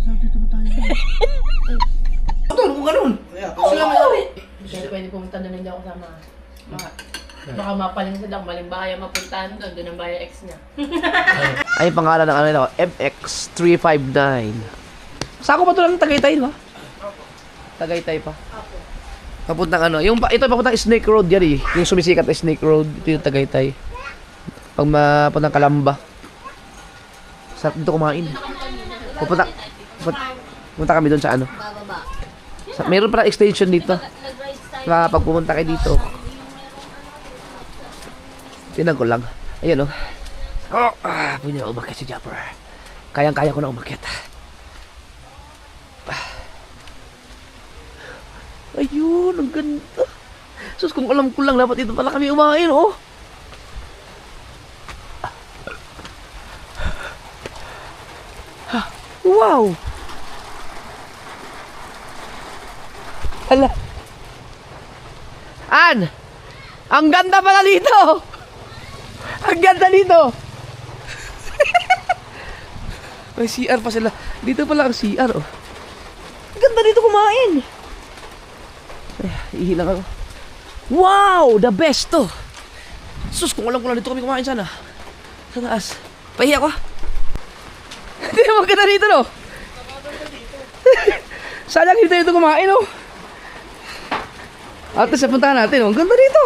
Nasa dito na tayo. Ito, kung ganun. Sila may Hindi pwede pumunta doon, hindi ako sama. Baka mapalingsad ako, maling bahay ang mapuntahan doon, doon ang bahay ex niya. ay pangalan ng ano ito, FX359. Sako pa ito lang Tagaytay, di ba? Tagaytay pa. Papuntang ano, ito papuntang Snake Road yan eh. Yung sumisikat na Snake Road, ito yung Tagaytay. Pag mapuntang Kalamba. Sarap dito kumain. Pupunta kami doon sa ano. Meron pala extension dito. Pag pumunta kayo dito. Tingnan ko lang. Ayan o. Pwede na umakyat si Japper. Kayang-kaya ko na umakyat. Ayun, ang ganda. Sus, kung alam ko lang, dapat dito pala kami umain, oh. Wow! Hala. An! Ang ganda pala dito! Ang ganda dito! May CR pa sila. Dito pala ang CR, oh. Ang ganda dito kumain! Ay, ihilang ako. Wow! The best to! Sus, kung alam ko lang dito kami kumain sana. Sa taas. Pahiya ko. Hindi naman maganda dito, no? Sayang dito dito kumain, no? At least, puntahan natin, no? Ang ganda dito!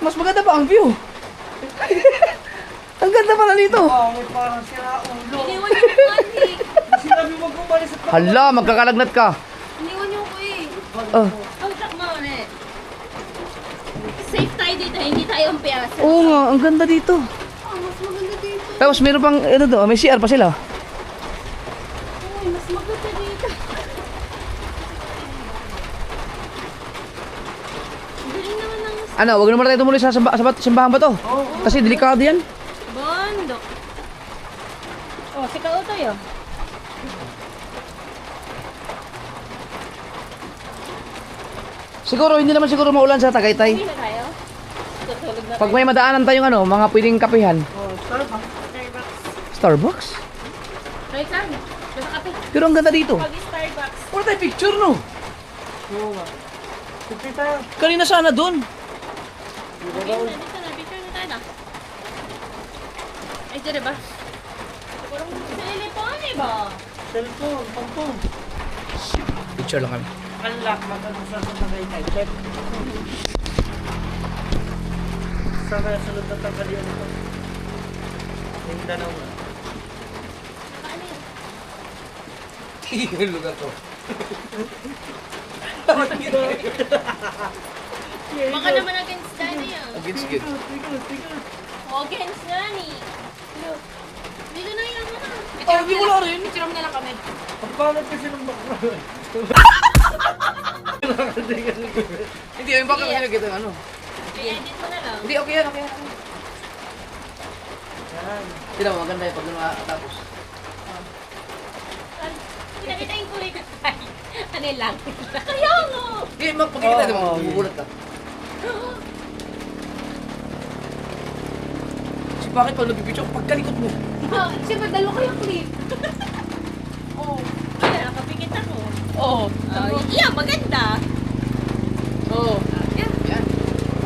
Mas maganda pa ang view. Ang ganda pala dito. May parang sira ulo. Iniwan niyo ko, Andy. Sinabi mo gumalis at Hala, magkakalagnat ka. Iniwan niyo ko eh. Oh. Ang takma ulit. Safe tayo dito, hindi tayo ang piyasa. Oo nga, ang ganda dito. Mas maganda dito. Tapos meron pang, ano to, may CR pa sila. Uy, mas maganda dito. Galing naman ng Ano, wag naman tayo tumuloy sa simbahan ba to? Kasi delikado yan. bondok. Oh, si Kautoy oh. Siguro, hindi naman siguro maulan sa Tagaytay. Uwi na tayo. Tutulog na Pag may madaanan tayong ano, mga pwedeng kapihan. Starbucks. Starbucks? Right saan? Basta kape. Pero ang ganda dito. Pag Starbucks. Wala tayo picture, no? Oo nga. Sige tayo. Kanina sana doon. Okay na, dito na. Picture na tayo na. Ay, dyan ba? Parang cellphone eh ba? Cellphone, pangpong. Picture lang kami. Unlock, matapos sa Tagaytay. Check. Saan kaya sunod na tanggalian ito? Mindanao na. Paano yun? Tigil lugar to. Baka naman against Danny ah. Against good. O, against Danny. Dito na yan na. Oh, hindi wala rin. Picture mo na lang kami. Ang pangat kasi ng background. Hindi, yung baka Yeah. kita ano. I-edit mo na lang. Hindi, okay yan, okay yan. Yan. Sila mo, maganda yung pag tapos. Pinakita yung kulay na tayo. Ano lang? Kaya nga! Hindi, magpagkikita Oo. mo, magugulat ka. Kasi bakit pag nagpipicture, pagkalikot mo? Ah, siyempre, dalawa kayong clip. Oh. Kaya, nakapikit ako. Oh. Yeah, maganda. Oh. Yeah. Yan.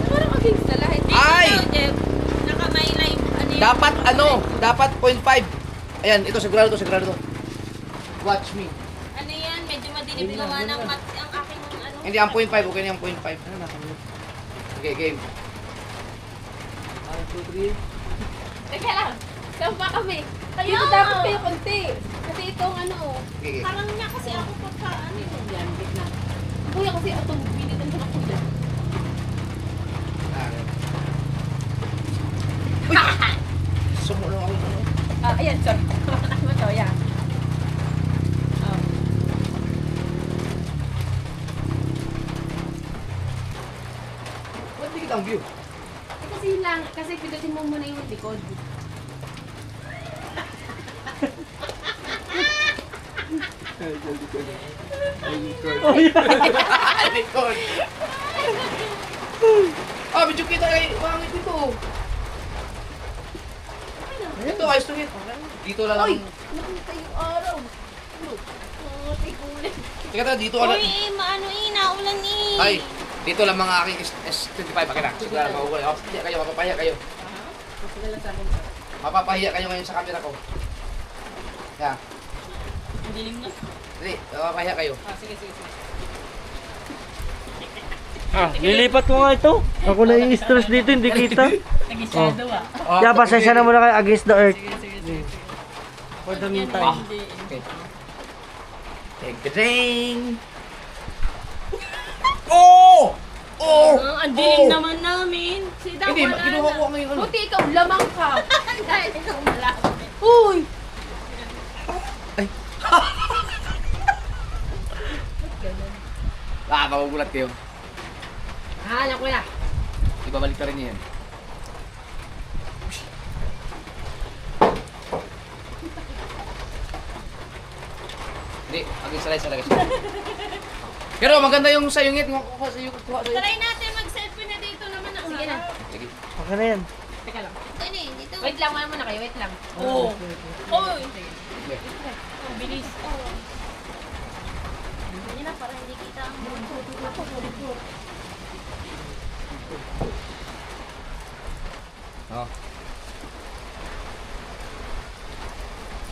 Parang against na lahat. Ay! Jeff. Naka may live. Ano yun? Dapat ano, dapat 0.5. Ayan, ito sigurado to. Watch me. Ano yan? Medyo madilim gawa ng mat ang aking ano. Hindi, ang 0.5, okay na yung 0.5. Ano na? Okay, game. 1, 2, 3. Teka lang. Saan pa kami? Kaya dapat kayo konti. Kasi itong ano. Okay. Parang niya kasi ako pagka ano yun. Yan, na. Kuya kasi itong pinitan ko ng kuya. Sumulong ako. Ah, ayan, sorry. Ano to, yan. Ba't di kita ang view? Kasi lang, kasi pindutin mo muna yung likod. Likod. Ah, medyo kita kay pangit dito. Ito, ayos to hit. Dito lang. Uy! Nakita yung araw. Look. Teka tayo, dito ano? Uy, maano naulan Ay, dito lang mga aking S25. Akin na. Sige lang, mahuhuli. Papahiya kayo, mapapahiya kayo. Mapapahiya kayo ngayon sa camera ko. Kaya, Ang dilim na. dali, mapapahiya kayo. Sige. Lilipat ko nga ito. Ako na yung stress dito, hindi kita. Nag-shadow Kaya pasensya na muna kayo against the earth. Sige. For the meantime. Okay. Take the train. Oh! Oh! Ang dilim naman namin. Si Dang Hindi, wala kinuha na. ko ngayon ano. Buti ikaw, lamang ka. Dahil ikaw malapit. Uy! Magugulat kayo. Alam ko na. Ibabalik ka rin niya yan. Hindi, mag-isalay sa lagas. Pero maganda yung sayungit. Kuha sa'yo. Try natin mag-selfie na dito naman. Sige na. Sige. Okay na yan. Teka lang. Ito na dito. Wait lang, wala muna kayo. Wait lang. Oo. Oy! Ang bilis. Hindi na, para hindi kita. Oh.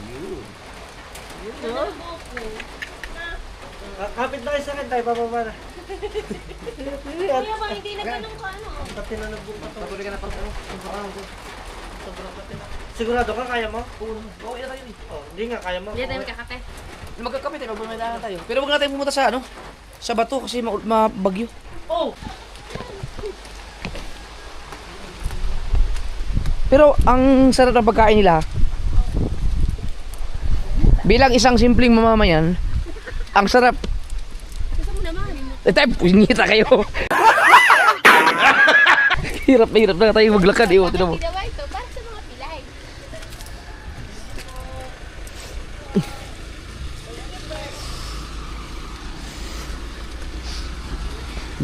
Yun. Kapit na kayo sa akin tayo, bababa na. Kaya ba hindi na ganun ka ano? Pati na nagbuka to. Patuloy ka na pang ano. Sobrang pati na. Sigurado ka, kaya mo? Oo, yan tayo. Oh, hindi nga, kaya mo. Hindi tayo magkakape. Magkakape tayo, magbumadaan tayo. Pero huwag na tayo pumunta sa ano. Sa bato kasi mabagyo. Oh! Pero ang sarap ng pagkain nila. Bilang isang simpleng mamamayan, ang sarap. Gusto mo naman. Tayo, punyita kayo. Hirap na tayo maglakad. Tinan mo. Ginawa ito para sa mga pilay.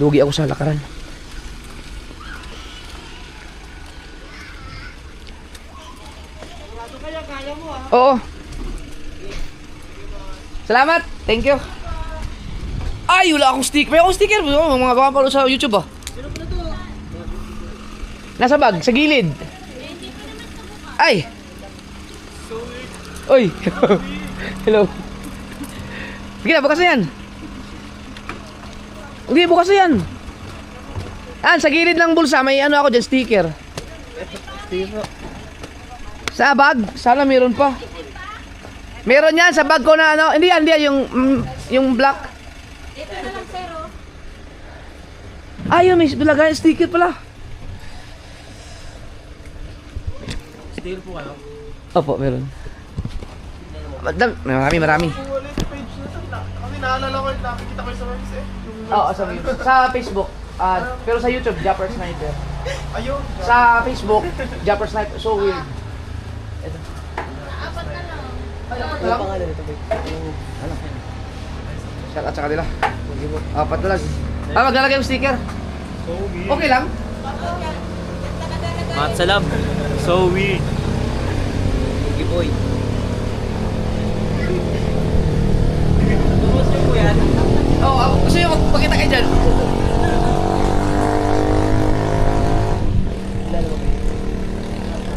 Lugi ako sa lakaran. Sigurado kaya mo ah. Oo. Salamat. Thank you. Ay, wala akong sticker. May akong sticker. Mga gawa pa sa YouTube ah. Nasa bag, sa gilid. Ay! Uy! Hello. Sige na, bukas na yan. Hindi, bukas na yan. Sa gilid ng bulsa, may ano ako dyan, sticker. Sa bag, sana meron pa. Meron yan sa bag ko na ano. Hindi yan, yung black. Ito na lang, sir, oh. Ayun, may lagay sticker pala. Still po kayo? Opo, meron. Marami. Wallet page na to. Kasi naalala ko, nakikita ko yung sa webs eh. Oo, sa Facebook. Pero sa YouTube, Japper Sniper. Ayun. Sa Facebook, Japper Sniper. So weird. Ito. Apat na lang. Ano pangalan ito, babe? Ano? Shout out sa kanila. Apat na lang. Maglalagay yung sticker. Okay lang. Matsalam. So weird. Okay, boy. Gusto mo yan? Oo, gusto nyo magpakita kayo dyan.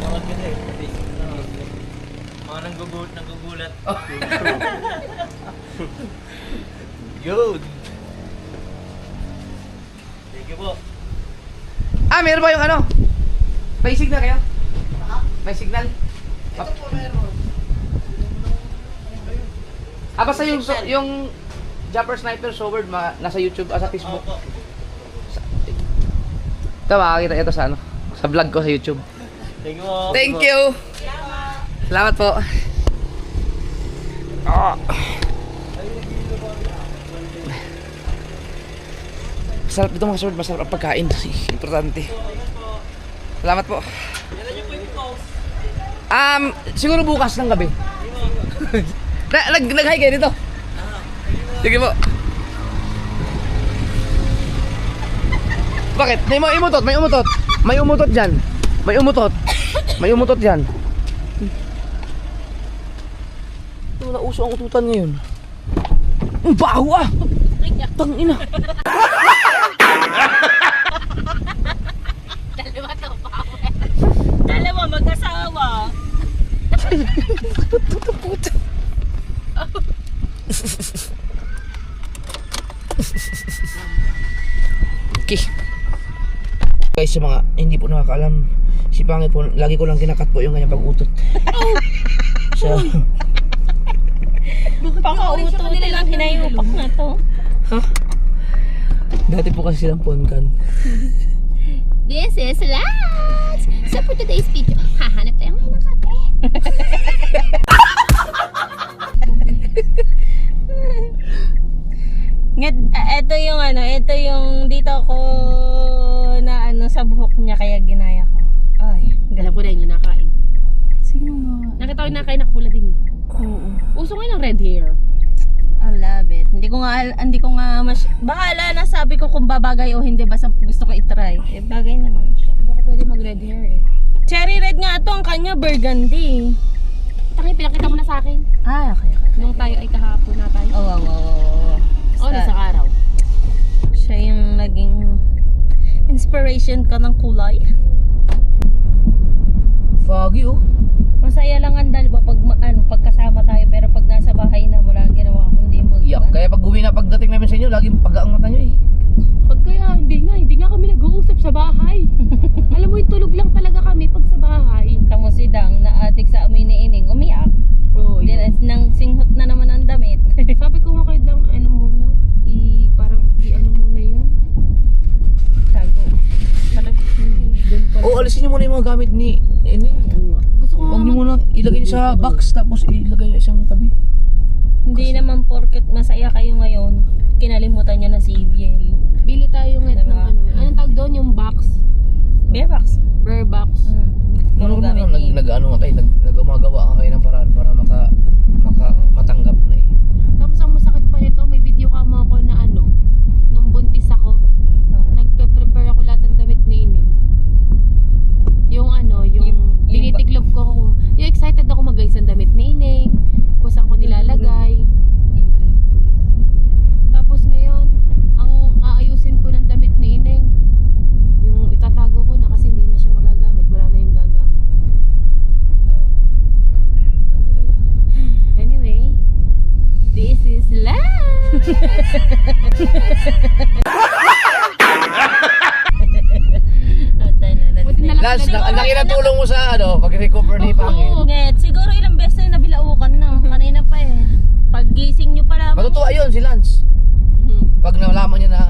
Bakit ka eh? Mga nanggugulat. Yun. Thank you po. Meron ba yung ano? May signal kayo? May signal? Ito po meron. Basta yung Japper Sniper Sword nasa YouTube, sa Facebook. Opo. Ito, makakita ito sa ano? Sa vlog ko sa YouTube. Thank you po. Thank you! Salamat po. Masarap dito mga sword, masarap ang pagkain. Importante. Salamat po. Siguro bukas ng gabi. Nag-hi kayo dito. Sige po. Bakit? May umutot, may umutot. May umutot dyan. May umutot. May umutot dyan. Ito, nauso ang ututan ngayon. Ang baho ah! Tangina! Dalawa to, power. Dalawa mag-asawa. Okay. Guys, sa mga hindi po nakakaalam, si Pangit po, lagi ko lang kinakat po yung kanyang pag-utot. So, Pang-auto nila lang hinayupak na to. dati po kasi silang ponkan. This is Lance! So for today's video, hahanap tayo ngayon ng kape. Ito yung ito yung dito ko na sa buhok niya kaya ginaya ko. Ay, Alam ko rin yung nakain. sino nga? Nakita ko yung nakain, nakapula din eh. Oo. Uso ngayon ng red hair. I love it. Hindi ko nga bahala na sabi ko kung babagay o hindi, basta gusto ko i-try. Eh, bagay naman siya. Hindi ako pwede mag red hair eh. Cherry red nga ito, ang kanya burgundy. Tangi, pinakita mo na sa akin. Ah, okay. Nung tayo ay kahapon na tayo. Oh, wow. O, isang araw. Siya yung naging inspiration ko ng kulay. Foggy oh. Masaya lang ang dalawa pag pagkasama tayo, pero pag nasa bahay na wala kang ginawa kundi mag Iyak. Kaya pag uwi na pagdating namin sa inyo, laging pagaang mata nyo eh. Pag kaya, hindi nga kami nag-uusap sa bahay. Alam mo, yung tulog lang talaga kami pag sa bahay. Tamo si Dang na adik sa amoy ni Ining, umiyak. Oo, Then, nang singhot na naman ang damit. Sabi ko nga kay Dang, muna, parang ano muna yun. Tago. Parang, O, alisin nyo muna yung mga gamit ni Gusto ko Huwag nyo muna ilagay nyo sa box, tapos ilagay nyo isang tabi. hindi naman porket masaya kayo ngayon, kinalimutan nyo na si Biel. bili tayo ngayon ng anong tawag doon, yung box? Bearbox. Bear box. Puro Ano gamit naman, ni nag-ano nga kayo, nag-umagawa nga kayo ng paraan para matanggap na eh. Tapos ang masakit pa nito, may video kamo ako na nung buntis ako, nagpe-prepare ako lahat ng damit ni Ining. Yung yung tinitiklop ko kung, yung excited ako mag-guys ang damit ni Ining, kung saan ko nilalagay. Tapos ngayon, ang aayusin ko ng damit ni Ining, yung itatago ko na kasi hindi na siya magagamit, wala na yung gagamit. Anyway, this is life! Buti na lang Lance, talaga. ang laki ng tulong mo sa pag-recover ni Pangit. Net, siguro ilang beses na nabilaukan na. Kanina pa eh. Pag gising nyo pala. Matutuwa yun si Lance. Pag nalaman niya na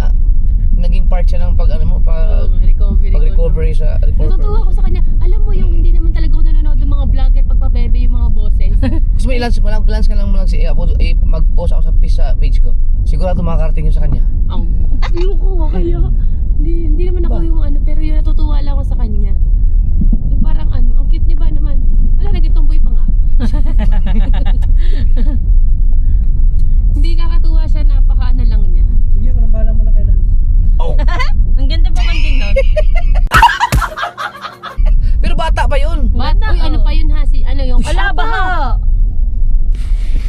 naging part siya ng pag-recovery sa Natutuwa ko sa kanya. Alam mo yung hindi naman talaga ako nanonood ng mga vlogger pagpabebe yung mga boses. Gusto mo glance ka lang mo lang mag-post ako sa page ko. Sigurado makakarating yun sa kanya. Ayoko kaya. Hindi naman ako yung pero yun natutuwa lang ako sa kanya. Yung parang ang cute niya ba naman? Wala, naging tomboy pa nga. Hindi kakatuwa siya, napaka lang niya. Sige, ako nang bahala muna kay Lance. Oh. Ang ganda pa man din nun. Pero bata pa yun. Bata, Uy, ano pa yun ha? Yung Wala baha.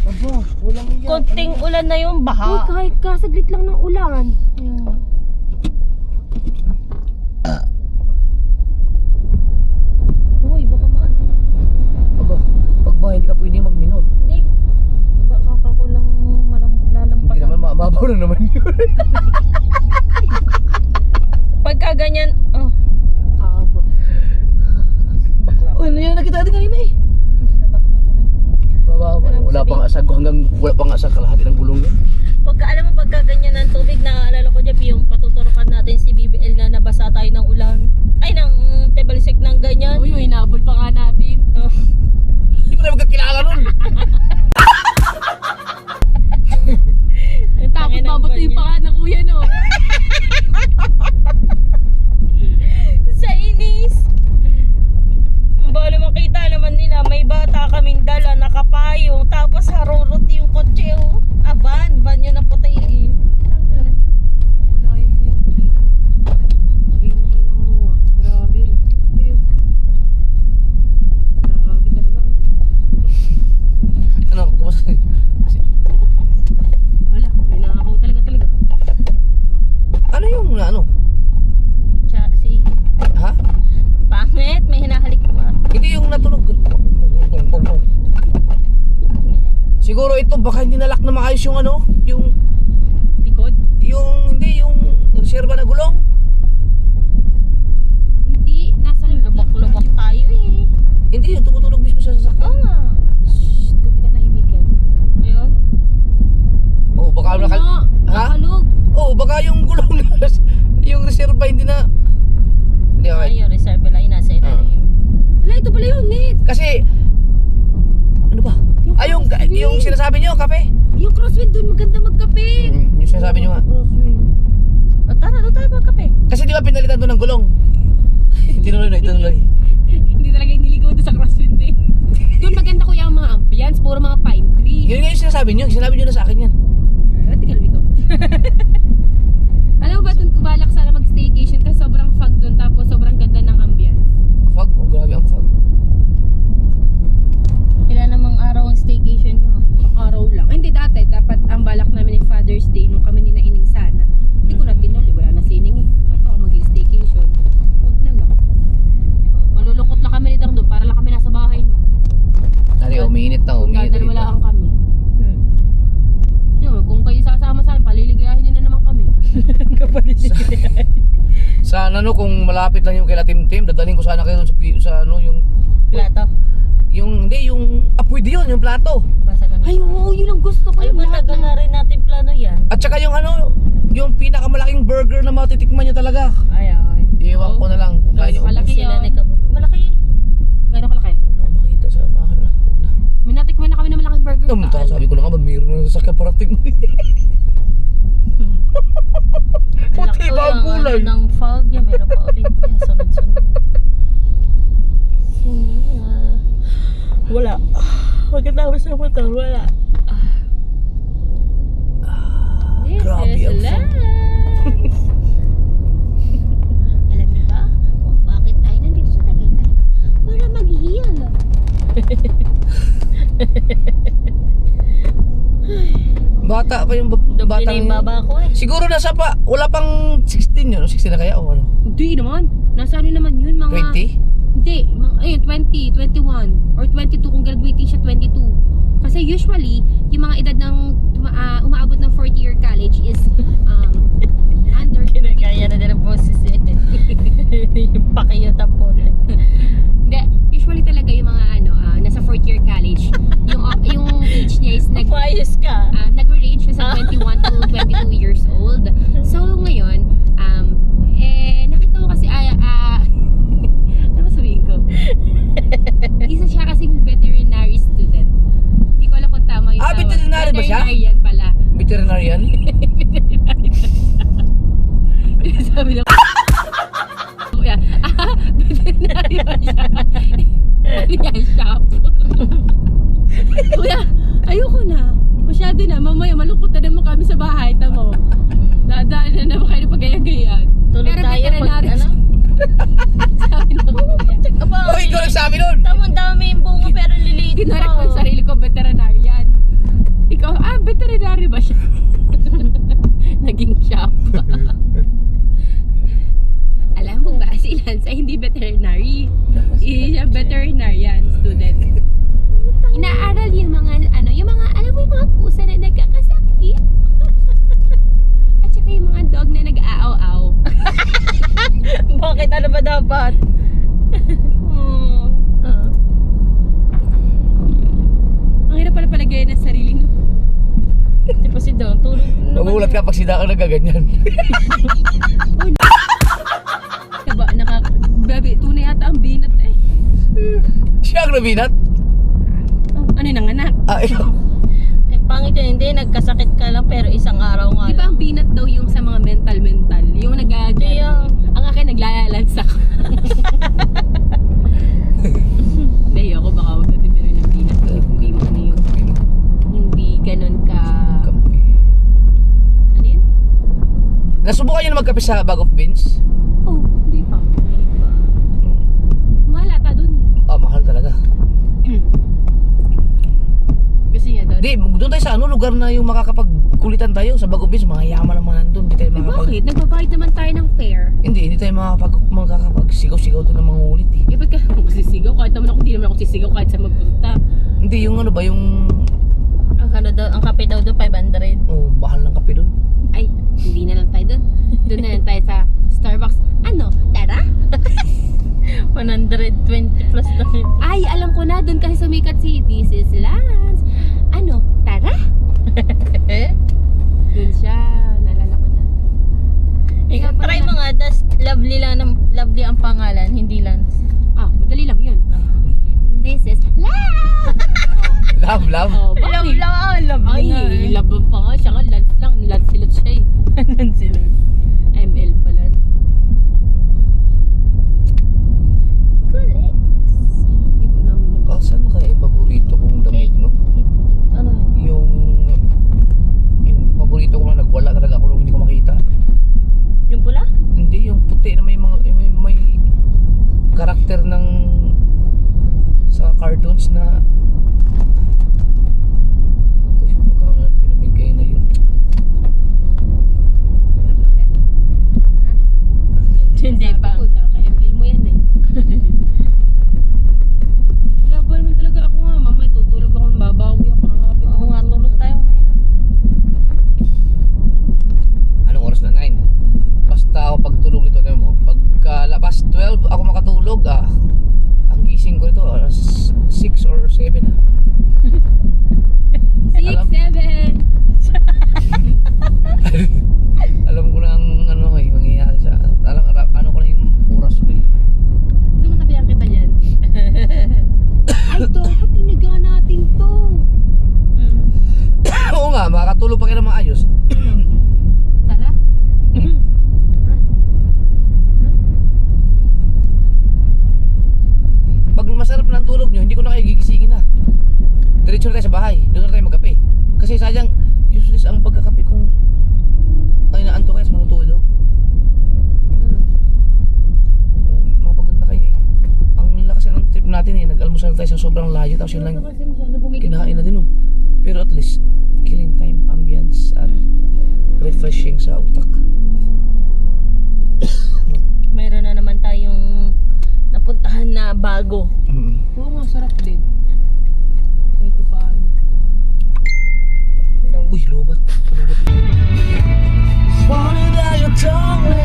Aba, walang iyan. Konting ulan na yung Uy, baha. kahit kasaglit lang ng ulan. Uy, baka maano. Aba, pag ba hindi ka pwedeng magminot. Hindi. Baka ako lang lalampasan. Hindi naman mababaw na naman yun. Pagka ganyan, Aba. Oh, ano yan nakita natin kanina eh. Wala pang asag wala pang asag kalahati ng gulong yan. pagka ganyan ng tubig, naaalala ko dyan yung patuturukan natin si BBL na nabasa tayo ng ulan. Ay, ng tebalisik ng ganyan. Uy, hinabol pa nga natin. Hindi ko na magkakilala nun. Tapos babatuin pa nga ng kuya, no? Sa inis. Baka naman kita naman nila, may bata kaming dala, nakapayong, tapos harurot yung kotse, oh. Van yun ang puti eh. Wala yung dito. Hindi na kayo nanguha. Grabe. Ayun. Grabe talaga. Ano, Siguro ito, baka hindi nalak na maayos yung ano, yung Likod? hindi, yung reserva na gulong. Hindi, nasa Lubak-lubak tayo eh. Hindi, yung tumutulog mismo sa sasakyan. Oo nga. Shhh, kunti ka tahimikan. Ayun. Oh, baka Oo nga, Ha? nakalog. Oh, baka yung gulong na yung reserva hindi na. Hindi okay. Ay, yung reserve lang yun nasa ilalim. Wala, ito pala yung net. Kasi ano ba? Yung sinasabi niyo, kape. Yung crosswind doon, maganda magkape. Yung sinasabi niyo nga. O tara, doon tayo magkape. Kasi di ba pinalitan doon ng gulong? Tinuloy na, tinuloy. Hindi talaga iniligaw doon sa crosswind eh. Doon maganda kuya ang mga ambience, puro mga pine tree. Yun nga yung sinasabi niyo na sa akin yan. Ba't kalmi ko? Alam mo ba doon balak sana mag-staycation kasi sobrang fog doon tapos sobrang ganda ng ambience. Fog, oh grabe ang fog. Ilan namang araw ang staycation nyo? Ang araw lang. Ay, hindi dati, dapat ang balak namin ni Father's Day nung kami ni Naining sana. Hindi ko na tinuli, wala na sining eh. Dapat ako mag-staycation. Huwag na lang. Malulungkot lang kami nitang doon para lang kami nasa bahay no. Nari, umiinit na, umiinit Dahil na wala dito. ang kami. Yun, kung kayo sasama sa akin, paliligayahin nyo na naman kami. Sana no, kung malapit lang yung kay Timtim, dadalhin ko sana kayo doon sa ano, yung Plato. hindi, yung pwede yun, yung plato. Basta ganun. Ay, oo, yun ang gusto ko. Ay, Yung lahat matagal ng- na rin natin plano yan. At saka yung ano, yung pinakamalaking burger na matitikman nyo talaga. Ay, ay. Iwan ko na lang kung kaya nyo. Malaki Sila yun. ni Kabo. Malaki. Gano'n kalaki? Wala akong makita sa mahal na. May natikman na kami ng malaking burger. Sabi ko na nga ba, mayroon na sasakyan parating mo. Puti Sakto ba ang yung kulay? ano ng fog yan. Meron pa ulit yan. Sunod-sunod. Wala. Pagkatapos ng motor, wala. This Grabe is ang life. Alam niyo ba kung bakit tayo nandito sa Tagaytay? Para mag-heal. Bata pa yung Doble na batang yung baba ko eh. Siguro nasa pa, wala pang 16 yun. 16 na kaya o ano? Hindi naman. Nasa ano naman yun, mga... 20? Hindi. Mga, ayun, 20, 21. Or 22 kung graduating siya 22. Kasi usually, yung mga edad ng umaabot ng 4th year college is under 22. Kinagaya na din ang boses eh. Yung pakiyo tapon. Hindi. Usually talaga yung mga nasa 4th year college. yung age niya is Maayos ka. nag-range siya sa 21 to 22 years old. So ngayon, nakita ko kasi ano ba sabihin ko? Isa siya kasing veterinary student. Hindi ko alam kung tama yung tawag. Veterinary ba siya? Veterinarian pala. Veterinarian? Sabi lang kuya, veterinary ba siya? Yan, shop. Kuya, ayoko na. Masyado na. Mamaya malungkot na naman kami sa bahay. Tamo. Dadaan na naman kayo pagaya-gayan. Tulog Pero tayo pag veterinary ano? siya. Sabi ng kuya. Aba, Oh, ikaw nagsabi nun! tamang dami yung bunga pero liliit Kinarek pa. ko yung sarili ko, veterinarian. Ikaw, veterinary ba siya? Naging shop. Alam mo ba, si Lanza hindi veterinary. Siya veterinarian student. Inaaral yung mga, alam mo yung mga pusa na nagkakasakit. At saka yung mga dog na nag-aaw-aw. Bakit? Ano ba dapat? Ang hirap pala palagayan ng sarili, no? Di pa si Don, tulog naman. Magulat ka pag sida ka nagaganyan. Diba, babi, tunay yata ang binat eh. Siya ang nabinat? Ano yung nanganak? Ikaw. Eh, pangit yun, hindi. Nagkasakit ka lang pero isang araw nga Di ba lang. ang binat daw yung sa mga mental? Yung Kaya- ang akin naglalansak. Hindi, ako baka huwag natin pero ng binat. Hindi mo na yun. Hindi ganun ka... Kampi. Ano yun? Nasubukan nyo na magkape sa bag of beans? Oh, hindi pa. Mahal ata dun eh. Mahal talaga. Gusto niya doon? Di, doon tayo sa lugar na yung makakapagkulitan tayo sa bag of beans. Mga yaman naman nandun. Hindi tayo Eh makakapag... bakit? Nagbabayad naman tayo ng fare. Hindi tayo makakapagsigaw-sigaw doon ng mga ulit eh. Eh ba't ka ako sisigaw? Kahit naman ako, hindi naman ako sisigaw kahit sa magpunta. Hindi, yung ano ba, yung Ang kape daw doon 500. Oh, bahal ng kape doon. Ay, hindi na lang tayo doon. Doon na lang tayo sa Starbucks. Ano? Tara? 120 plus na yun. Ay, alam ko na. Doon kasi sumikat si This is Lance. Ano? Tara? Doon siya. Naalala ko na. Ikaw, try mo nga, das lovely lang, lovely ang pangalan, hindi Lance. Ah, madali lang yun. This is Lance! Love. Oh, Love lang, lovely nga. Ay, love pa nga. Siya nga, Lance lang. Lance silot siya eh. Lance sila. ML pala. Correct. Hindi ko namin Saan na kaya yung paborito kong damit, no? Ano? Yung paborito ko na nagwala talaga ako nung hindi ko makita. Yung pula? Hindi, yung puti na may mga may karakter ng sa cartoons na uy, baka pinamigay na yun. Hindi pa. Kaka-ML mo yan eh. Labo naman talaga ako nga. Mama, tutulog ako. Babawi ako. Oo nga, tulog tayo mamaya. Anong oras na? 9. Basta ako pagtulog nito, tingnan mo, pagkalabas 12 ako makatulog, ang gising ko nito alas 6 or 7 na. 6, 7. Alam ko na ang ano ngayon mangyayari sa ano ko na yung oras ko eh. Gusto mo tabihan kita yan? Ay, to. Ba't tiniga natin to? Oo nga, makakatulog pa kayo na maayos. Tara. Pag masarap na ang tulog nyo, hindi ko na kayo gigisingin na. Diretso na tayo sa bahay, doon na tayo magkape. Kasi sayang, useless ang pagkakape kung ay naanto kayo sa mga tulog. Mga pagod na kayo eh. Ang lakas ng trip natin eh, nag-almusal tayo sa sobrang layo, tapos yun lang Kasi masyado bumigit. kinahain na din oh. Pero at least, killing time, ambience, at refreshing sa utak. Mayroon na naman tayong napuntahan na bago. Oo nga, sarap din. Kahit pa paano. Uy, lobat. Funny that you told me.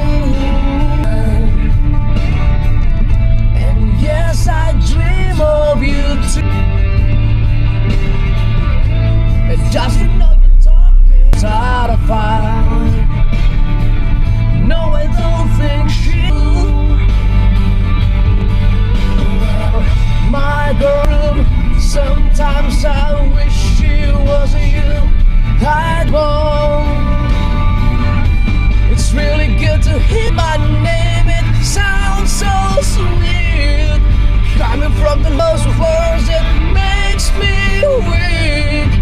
And yes, I dream of you too. And just to know you're talking, it's hard to find. No, I don't think she. My girl, sometimes I wish she was you. I'd want. It's really good to hear my name. It sounds so sweet. Coming from the most words, it makes me weak.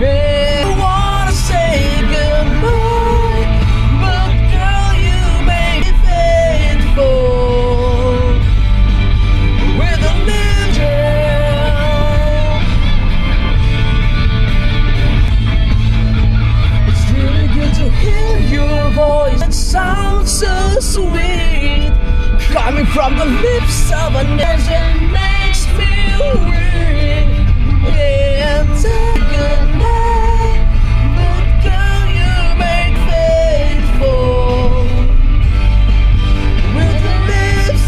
I wanna say goodbye, but girl, you make me faithful. With a angel, it's really good to hear your voice. It sounds so sweet, coming from the lips of an angel. It makes me weak. And good night, but girl, you make faithful. With the lips.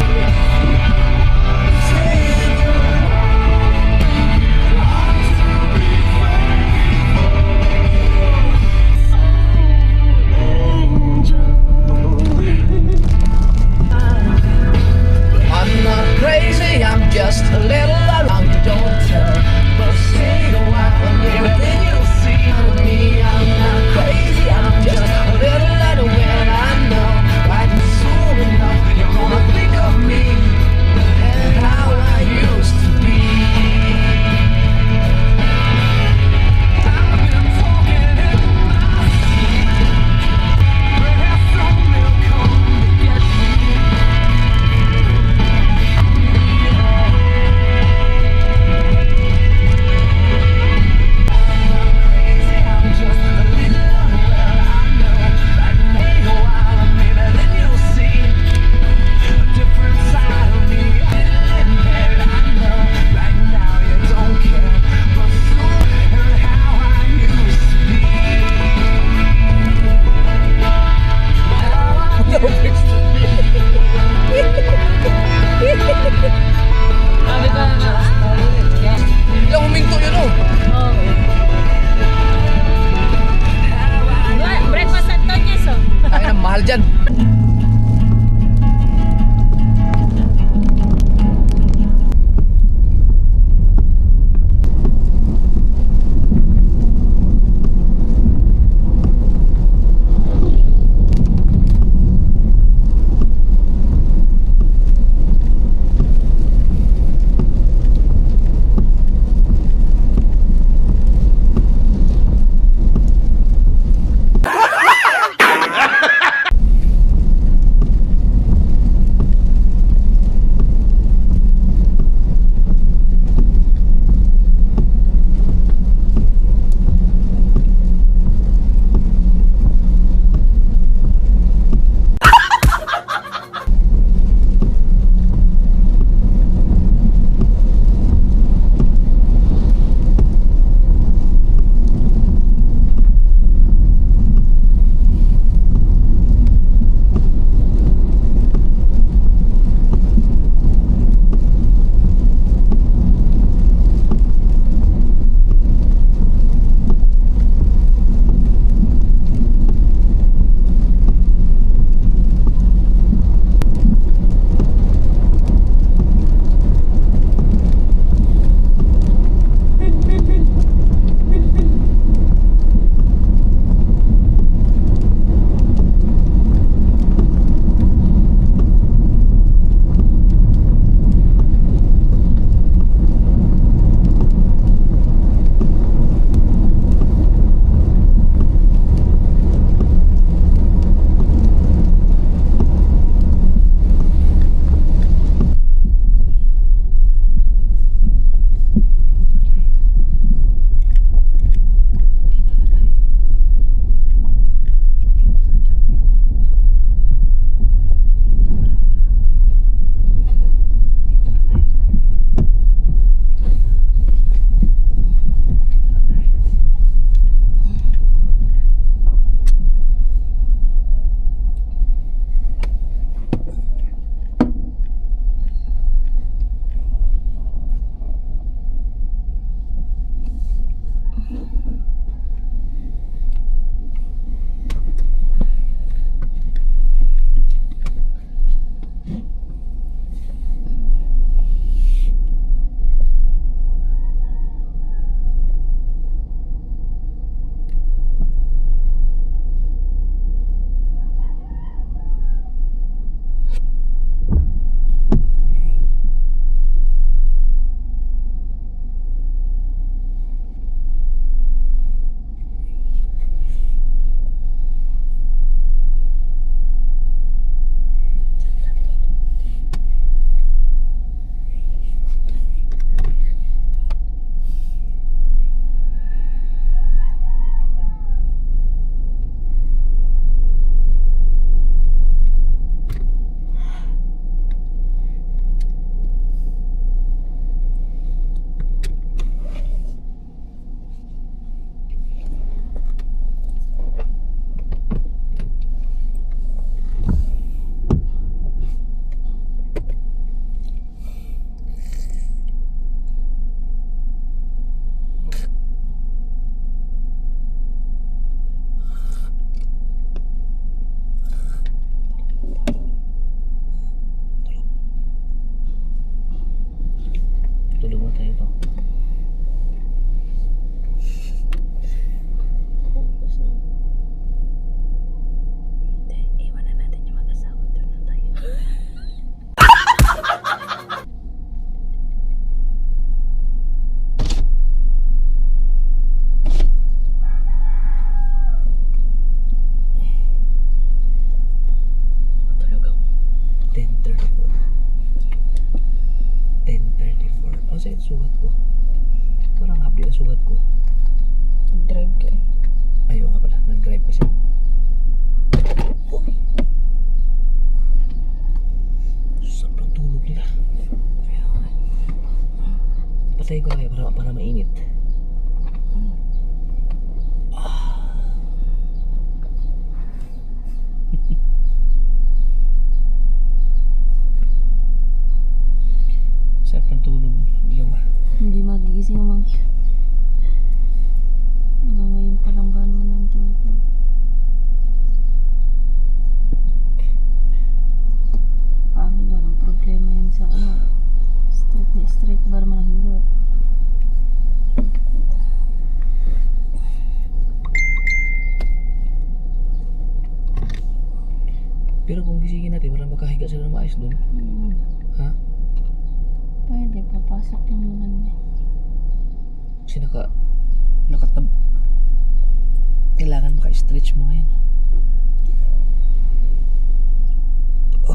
I'm not crazy, I'm just a little around. You don't tell, but say go out. Sugat ko. Parang hapdi ang sugat ko. Drive ka eh. Ayaw nga pala, nag-drive kasi. Uy! Sobrang tulog nila. Patayin ko na kayo para mainit. Sarap ng tulog. Dalawa. Hindi magigising ang mga hanggang ngayon pa lang ba naman ang tulog? Pangit, walang problema yun sa ano. Straight na straight ba naman ang higa? Pero kung gisingin natin, walang makahiga sila na maayos doon. Ha? Pwede, papasok lang naman eh. Kasi nakatab... Kailangan maka-stretch mo ngayon.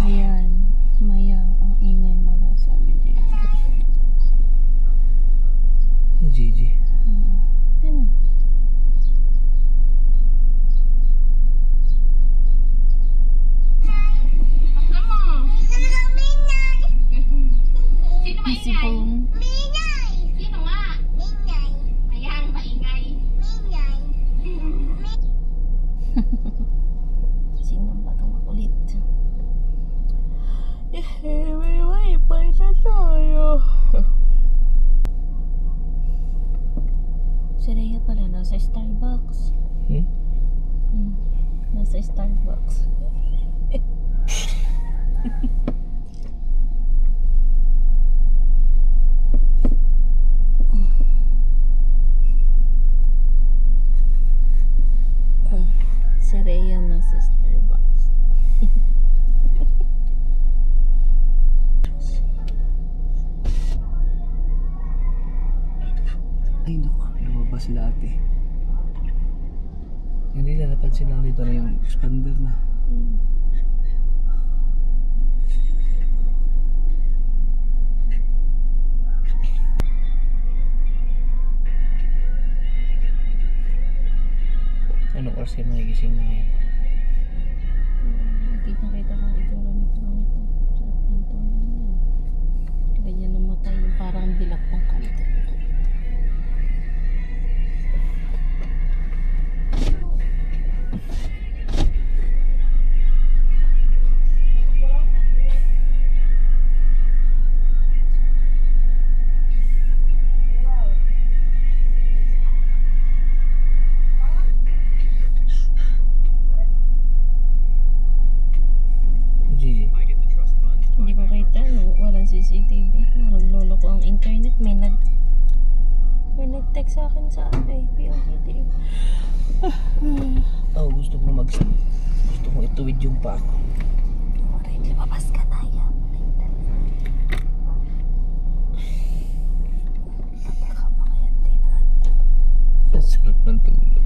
Ayan, mayang ang ingay mo daw, sabi niya. Gigi. Tinan. Si Pong. Sino nga? Ayan, maingay. Sino ba itong makulit? May wifi na tayo. Si Rhea pala nasa Starbucks. Nasa Starbucks. Si Rhea nasa Starbucks. Ay naku, lumabas sila ate. Hindi na napansin lang dito na yung expander na. Anong oras kayo magigising na ngayon? Nakita ko ang itsura ni Pangit. Sarap ng tulog niya. Ganyan ang mata yung parang dilak ng kanto. Gigi. Hindi ko kita, no? Walang CCTV. Naglolo ko ang internet. May nag-text sa akin sa PLDT. Oh, gusto kong ituwid yung pa ako. Alright, lumabas ka na yan. Baka mga yan tinaan. Sarap ng tulog.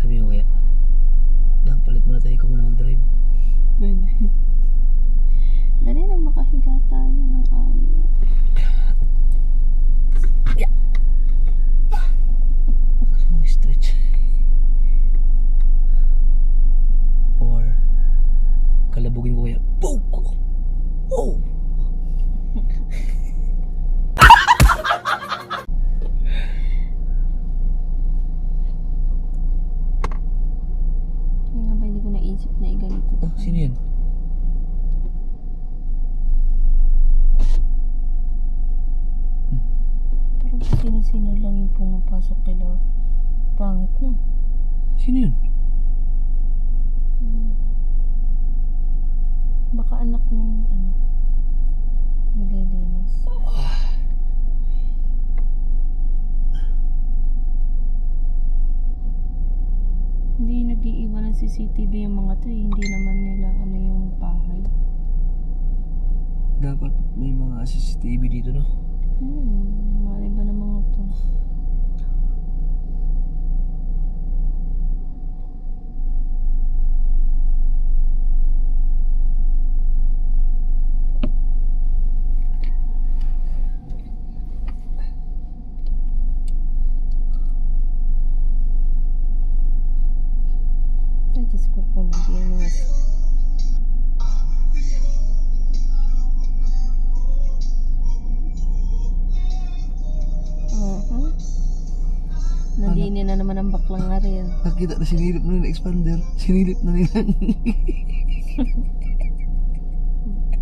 Sabi ko kaya, dang palit muna tayo, ikaw muna mag-drive. Pwede. Dali na makahiga tayo ng ayaw. Gusto kong stretch. Or, kalabugin ko kaya, poke! Oh! Hindi nga ba hindi ko naisip na iganito. Oh, sino yun? Parang sino-sino lang yung pumapasok kila Pangit na. Sino yun? Baka anak ng naglilinis. Hindi nag-iiwan ng CCTV yung mga to eh. Hindi naman nila yung bahay. Dapat may mga CCTV dito, no? Mali ba ng mga to? Diyos ko po, nadinis. Nadini na naman ang baklang nga rin. Nakita na sinilip na nila expander. Sinilip na nila.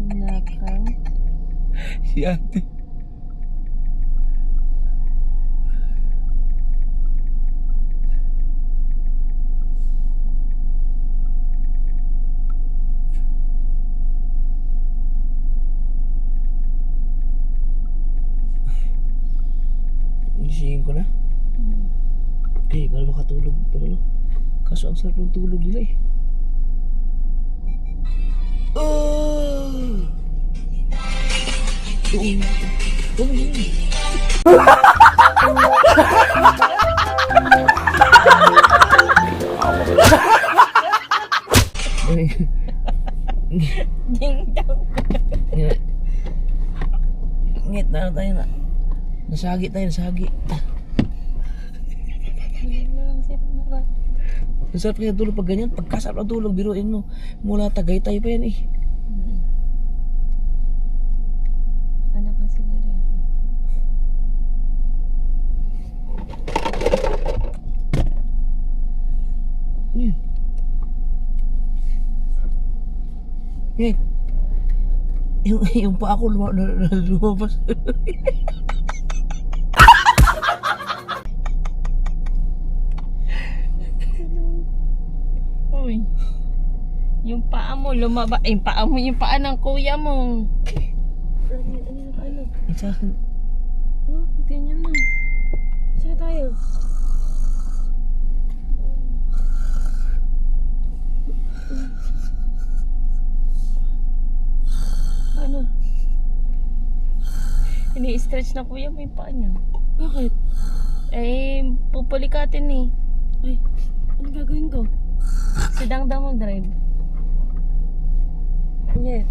Nakaw. Si ate. Gisingin ko na. Okay, para makatulog. Pero kaso ang sarap ng tulog nila eh. Oh! Ding dong. Ngit na tayo na. Nasagi tayo, nasagi. Ang sarap kaya tulog pag ganyan. Pagkasarap ng tulog, biruin mo. Mula Tagaytay pa yan eh. Anak na siguro yun. Yan. Yan. Yung pa ako lumabas. Uy. Yung paa mo lumaba. Yung paa mo, yung paa ng kuya mo. Ano? Sa Oh, ganyan na. Saan tayo? Ano? Ini-stretch na kuya mo yung paa niya. Bakit? Eh, pupulikatin eh. Ay, ano gagawin ko? Si Dangdang mag-drive. Yeah.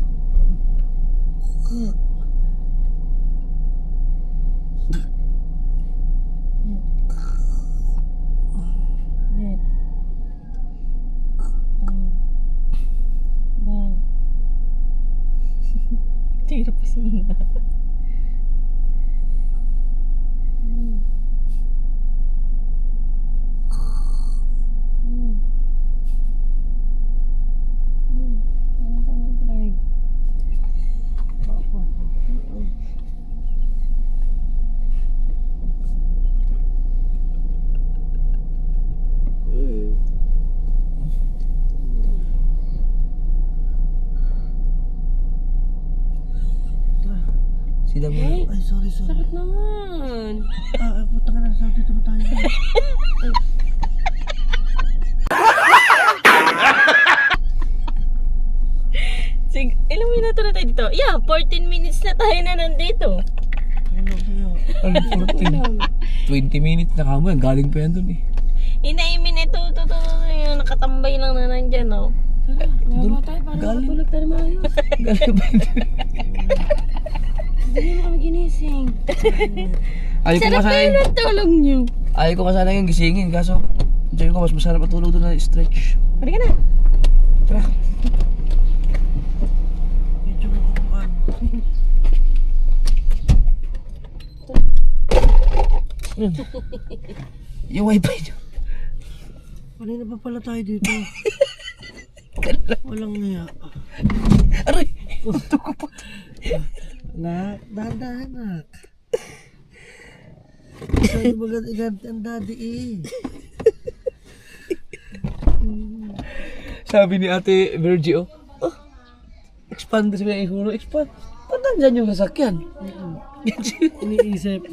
Yeah. Tira pa sila. sila mo. Ay, sorry. Sakit naman. Puta ka na. Sorry, dito na tayo. Sige, ilang minuto na tayo dito? Yeah, 14 minutes na tayo na nandito. Ano, 14? 20 minutes na kamo. Galing pa yan dun eh. Inaimin ito, yung nakatambay lang na nandyan, oh. Tara, gawa tayo para makatulog tayo na maayos. Galing pa yan dun. Hindi mo kami ginising. Ayaw ko Sarap kasana kayo ng tulog niyo. Ayaw ko kasana yung gisingin. Kaso, sabi ko mas masarap matulog doon na stretch. Pwede ka na. Tara. Yun. Yung wifi nyo. Kanina pa pala tayo dito. Walang niya. Aray! Ito ko pa. Dahan-dahan na. Sabi maganda iganti ang daddy eh. Sabi ni Ate Virgie, oh, expand sabi niya ihuro, expand. Ba't nandyan yung sasakyan? Iniisip.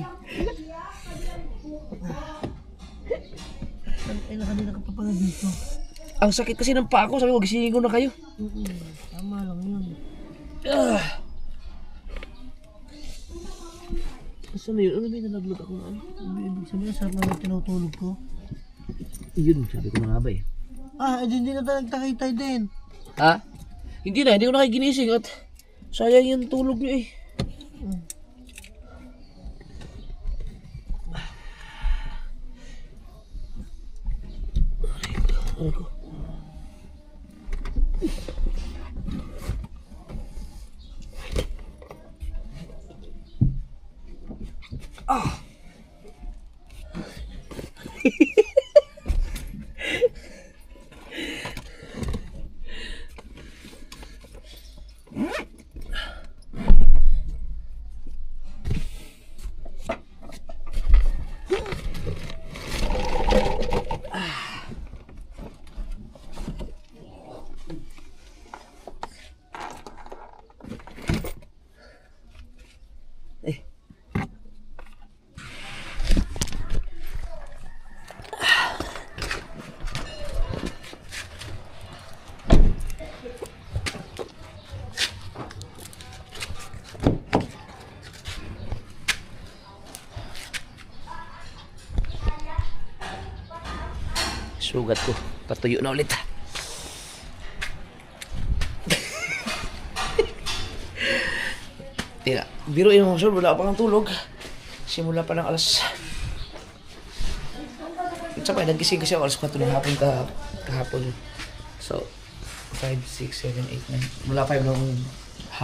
Ay, kanina ka pa pala dito. Ang sakit kasi ng paa ko, sabi ko, gisingin ko na kayo. Tama lang yun. Saan na yun? Ano may nalaglag ako na ano? Ibig sabihin, sarap naman tinutulog ko. Yun, sabi ko na nga ba eh. Hindi na tayo nagtakitay din. Ha? Hindi ko na kayo ginising at sayang yung tulog nyo eh. Aray ko. Sugat ko. Patuyo na ulit. Tira. Biruin mo, sir. Wala pa kang tulog. Simula pa ng alas... Sabay, nagising kasi ako alas 4 ng hapon kahapon. So, 5, 6, 7, 8, 9. Mula 5 ng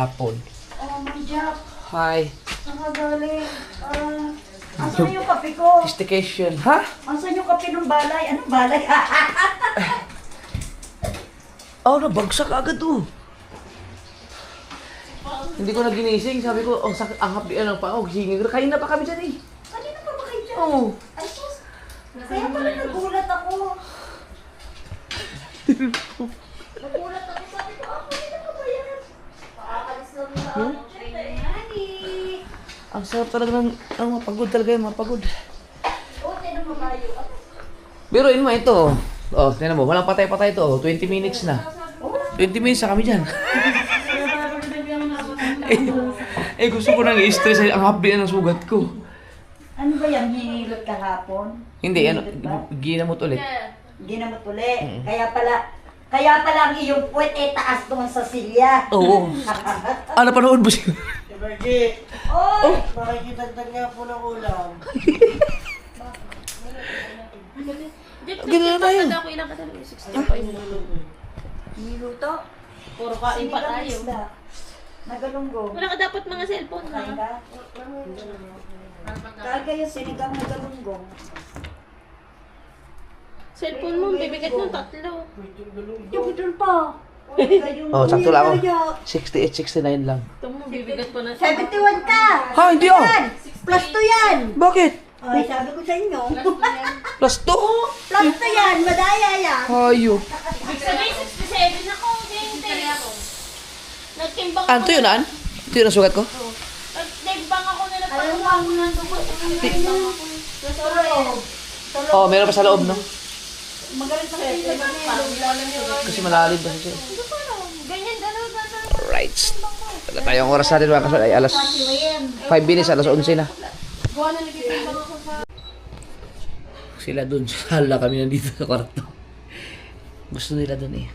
hapon. Oh, Manjak. Hi. Nakagaling. Asan yung kape ko? Sophistication. Ha? Asan yung kape ng balay? Anong balay? Oh, nabagsak agad oh. Hindi ko na ginising. Sabi ko, sakit ang hapian ng paa. Gisingin ko. Kain na pa kami dyan eh. Kanina pa ba kayo dyan? Oo. Ay, sus. Kaya pala nagulat ako. Nagulat ako. Sabi ko, kanina pa ba yan? Pakakalis lang na ako. Honey. Ang sarap talaga ng mapagod talaga yun, mapagod. Oh, tinan mo kayo. Biruin mo ito. Oh, tinan mo, walang patay-patay ito. 20 minutes na. 20 minutes na kami dyan. Gusto ko nang i-stress ang happy ng sugat ko. Ano ba yan? Hinilot kahapon? Hindi, ginamot ulit. Ginamot uli. Kaya pala ang iyong puwet taas doon sa silya. Oo. Napanood mo siya? Bergie, Oy! makikitagdag nga po ng ulam. Ganun na tayo. Ako ilang ka talaga? 65. Niluto? Puro kain pa tayo. Isda. Nagalunggong. Wala ka dapat mga cellphone Kain ha. ka? Kaga yung sinigang na galunggong. Cellphone mo, bibigat ng 3. Yung ito pa. Oh, sakto lang ako. 68, 69 lang. Ito mo, bibigat pa na 71 ka! Ha, hindi oh! Yan! Plus 2 yan! Bakit? Ay, sabi ko sa inyo. Plus 2? Plus 2 yan! Madaya yan! Hayo. Sabi, 67 ako. Hindi ako. Nagtimbang Ano yun, An? Ito yun ang sugat ko? Nagtimbang ako nila pa. Alam mo, ang nandugo. Sa loob. Oh, meron pa sa loob, no? Magaling pa kayo sa Kasi malalim pa siya. Ganyan, gano'n. Alright. Wala tayong oras natin mga kaso. Ay, alas 5 minutes, alas 11 na. Sila dun sa hala, kami nandito sa kwarto. Gusto nila dun eh.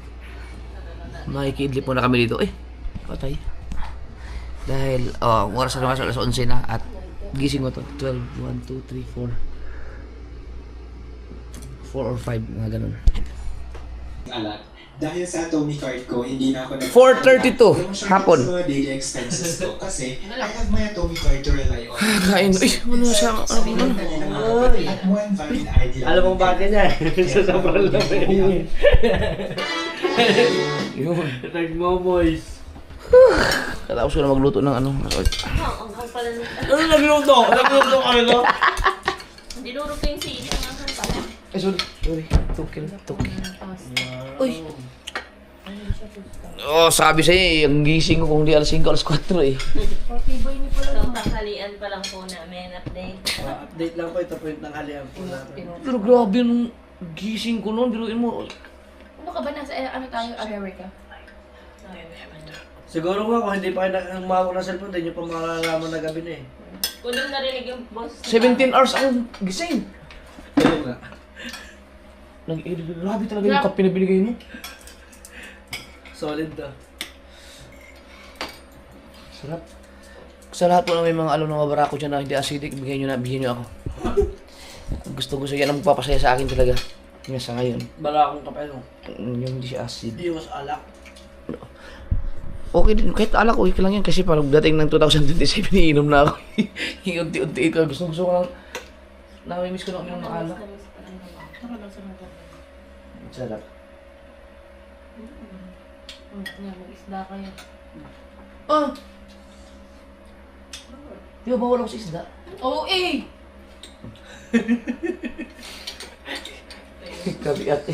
Makikiidlip muna kami dito. Patay. Dahil, oras na naman alas 11 na at gising ko to. 12, 1, 2, 3, 4. 4 or 5, mga ganun. Alat. Dahil sa atomic card ko, hindi na ako 4:32 hapon. Sa daily expenses ko kasi I have my atomic card to rely on. Kain. Uy, ano siya? At one valid ID. Alam mo ba yan? Sa sobrang lamig. Yun. Nagmo-moist. Katapos ko na magluto ng ano. Ang pala nito. Ano nagluto? Nagluto kami no? Dinuro ko yung sili. Ang asang pala. Sorry. Tukin. Uy. Sabi sa'yo, ang gising ko kung di alas 5, alas 4 eh. So, tanghalian pa lang po namin. Update. Update lang po ito po yung tanghalian po natin. Pero grabe yung gising ko noon, biruin mo. Ano ka ba nasa, ano tayo, America? Siguro nga kung hindi pa kayo umawag ng cellphone, hindi nyo pa malalaman na gabi na eh. Kung doon narinig yung boss. 17 hours akong gising. Ayun nga. Grabe talaga yung kape na binigay mo. Solid to. Sarap. Sa lahat po na may mga alam na mabarako dyan na hindi acidic, bigyan nyo ako. Gusto yan ang magpapasaya sa akin talaga. Nga sa ngayon. Bala akong kape no. Yung hindi siya acid. Iwas alak. Okay din, kahit alak ko, okay lang yan. Kasi parang dating ng 2027, iinom na ako. Yung unti-unti ko, gusto ko lang. Namimiss ko na uminom ng alak. Sarap. Mag-isda kayo. Ah! Di ba bawal ako sa isda? Oo eh! Kabi ate.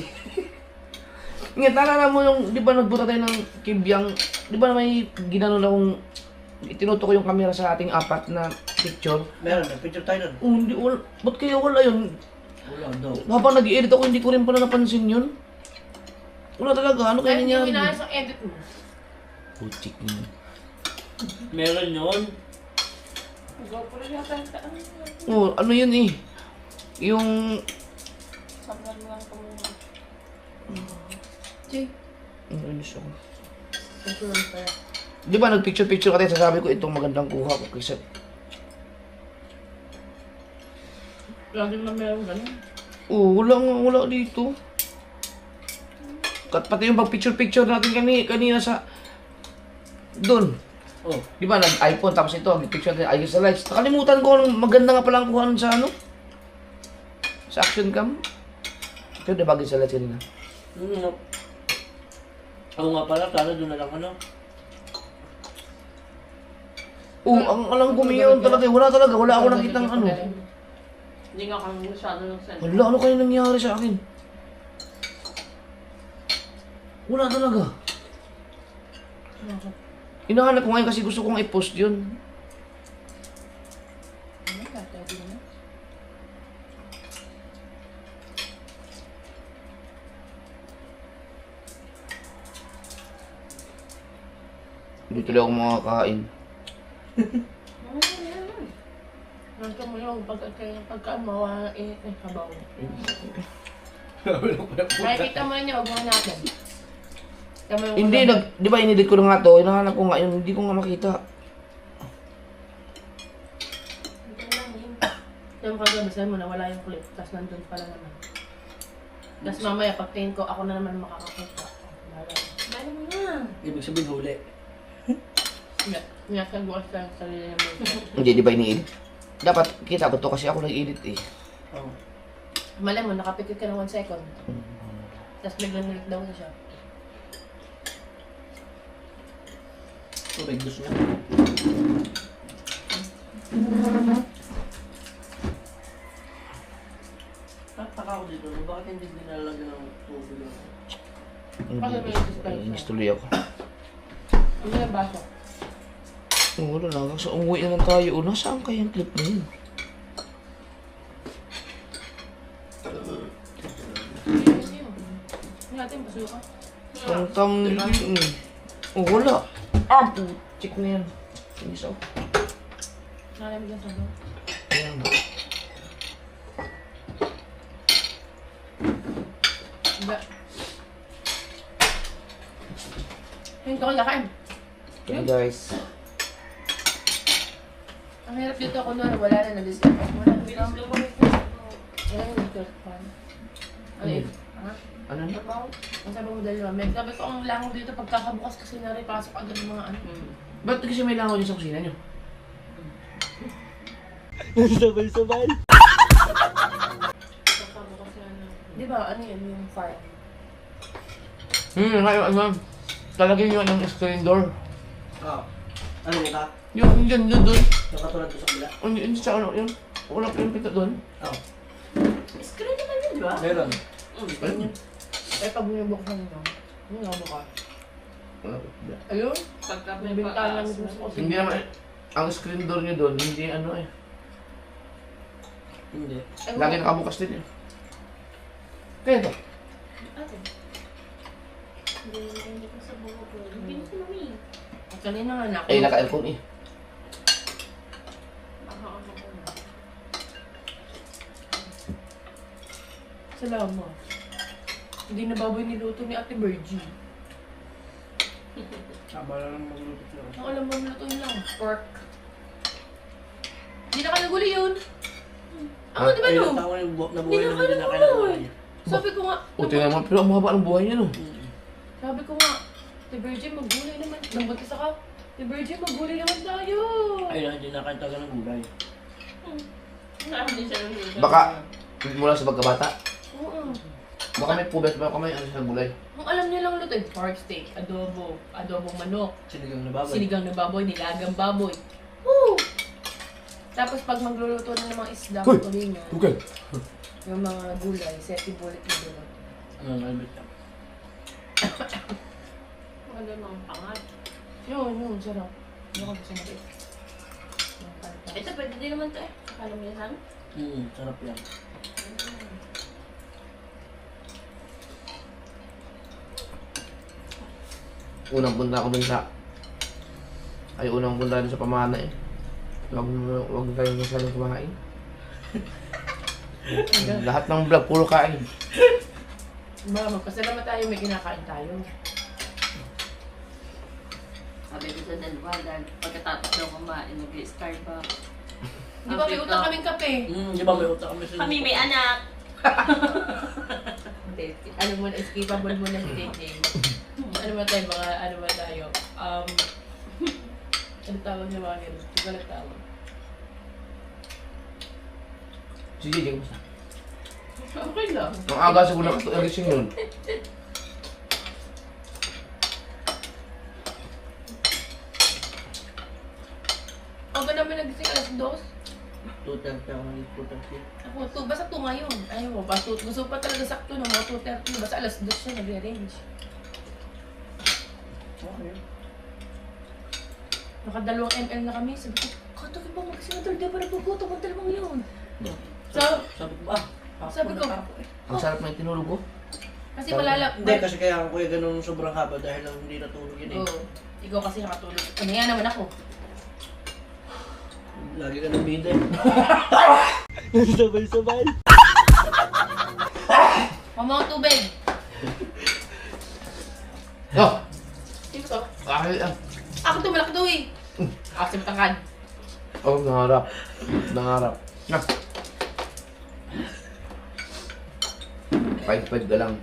Nga, naalala mo yung, di ba nagpunta tayo ng Kibyang, di ba na may ginanon akong, tinuto ko yung camera sa ating apat na picture? Meron, nag-picture tayo nun. Oh, hindi, wala, ba't kaya wala yun? Wala daw. Habang nag-i-edit ako, hindi ko rin pala napansin yun. Wala talaga, ano kaya Ay, nangyari? hindi inaayos ang edit mo. Putik mo. Meron yun. GoPro yata ang taan. Oh, ano yun eh? Yung, Sabihan mo lang ito muna. Jay, ano siya? ito lang pala. Di ba nag-picture-picture ka tayo, sasabi ko itong magandang kuha ko kasi Lagi na meron ganun. wala dito. Pati yung pag-picture-picture natin kanina sa doon. Oh. Di ba nag-iPhone tapos ito, picture natin ayos sa lights. Nakalimutan ko anong maganda nga palang kuha nun sa ano? Sa action cam. Pero di bagay sa lights kanina. Ako nga pala, sana doon na lang ano. Ang alang gumiyon talaga. Wala ako nakitang ano. Hindi nga kami masyado ng sense. Wala, ano kaya nangyari sa akin? Wala talaga. Hinahanap ko ngayon kasi gusto kong i-post yun. Hindi tuloy ako makakain. Nangka mo yung pagka mawala init ng kabaw. Nakikita mo niya, huwag mo natin. Hindi, di ba inedit ko na nga to, hinahanap ko nga yun, hindi ko nga makita. Yung kagabisan mo, nawala yung clip, tapos nandun pala naman. Tapos mamaya, pag tingin ko, ako na naman makakakita. Bahala mo na. Ibig sabihin huli. Niyasagwas sa sarili niya mo. Hindi, di ba ini-edit? Dapat kita ko to kasi ako nag-edit eh. Oh. Malay mo, nakapikit ka ng 1 second. Tapos biglang nilik daw na siya. Tubig gusto niya. Tataka ako dito, bakit hindi nilalagyan ng tubig? Kasi may dispenser. Inis tuloy ako. Ano yung baso? Oh, wala na. Kasi umuwi na lang tayo. Oh, nasaan kaya yung clip na yun? Hindi natin, baso ka. Ang thumbnail yun eh. Oh, wala. Ah, putik na yan. Inis ako. Nalamig lang sa doon. Ayan. Hindi. Yung ko lakain. Okay guys. Ang hirap dito ako noon, wala na na-discount. Wala na discount. Wala na discount. Ano yun? Ha? Ano na? Ang sabi mo dalawa, Meg, sabi ko ang langaw dito pagkakabukas kasi naripasok agad ng mga ano. Ba't kasi may langaw dyan sa kusina nyo? Sabay-sabay. Pagkabukas na ano. Di ba, ano yun, yung fire? Ngayon, talagyan nyo ng screen door. Oh. Ano yun ka? Yung dyan, doon. Yung katulad ko sa kabila? Hindi sa ano, yun. Wala pa yung pito doon. Oh. Screen naman yun, di ba? Meron. Ayun. Eh, pag binubuksan mo, ano ka? Wala. Ayun, may bintana lang dito sa kusina. Hindi naman, ang screen door nyo doon, hindi ano eh. Hindi. Lagi nakabukas din eh. Kaya ito. Kanina nga na ako. Eh, naka-aircon eh. Salamat. Hindi na baboy niluto ni Ate Virgie. Tama lang ang magluto siya. Ang alam mo, lutuin lang. Pork. Hindi na ka naguli yun. Ako, di ba Ay, no? tao na nabuhay Hindi na naman ka din na naguli. Sabi ko nga, Buti naman, pero ang mahaba ng buhay niya no. sabi ko nga, Ate Virgin, maggulay naman. Nang buntis ako. Ate Virgin, maggulay naman tayo. Ay, hindi na kain talaga ng gulay. Hindi siya nang Baka, mula sa pagkabata, Oo. baka may pubes, baka may ano sa gulay. Ang alam niya lang luto, pork steak, adobo, adobong manok, Sinigang na baboy. sinigang na baboy, nilagang baboy. Woo! Tapos pag magluluto na ng mga isda, Hoy! tuloy niya, Okay. yung mga gulay, seti bulit na gulay. Ano, albit lang. Ano mga pangat. Yun, sarap. Ano ka gusto mo rin? Ito, pwede din naman ito eh. Akala mo yan, Sam? Sarap yan. Unang punta ako dun sa... Ay, unang punta dun sa pamana eh. Huwag tayo masyadong kumain. Lahat ng vlog, puro kain. Ba, magpasalamat tayo, may kinakain tayo. Sabi ko sa dalawa, dahil pagkatapos daw kumain, nag-Starbucks. Di ba may utang kaming kape? Di ba may utak kami sa... Kami may anak. Hindi, ano mo na, skippable mo na si JJ. Ano ba tayo, mga, ano ba tayo? Ano tawag niya mga ganun? Di ba nagtawag? Sige, sige, basta. Okay lang. Ang aga siguro nagising nun. Aga namin nagising alas 2. 2:30 ako ng 2:30. Ako, basta 2 ngayon. Ayaw mo, basta gusto pa talaga sakto ng mga 2:30. Basta alas 2 siya nagre-range. Okay. Naka2 ml na kami. Sabi ko, katokin ba magsinadol? Di ba nagpuputo ko 2 yun? So, Sabi ko, sabi ko, Ang sarap na yung tinulog ko. kasi malala. Hindi, kasi kaya ako kuya ganun sobrang haba dahil lang hindi natulog yun eh. Oo. Ikaw kasi nakatulog. Ano yan naman ako? Lagi ka nang bida eh. Sabay-sabay. Mamaw tubig. Oh! Sino to? Bakit ah? Ako to, malaki to eh. Ako si matangkad. Oh, nangarap. Nangarap. Na. 5'5" ka lang.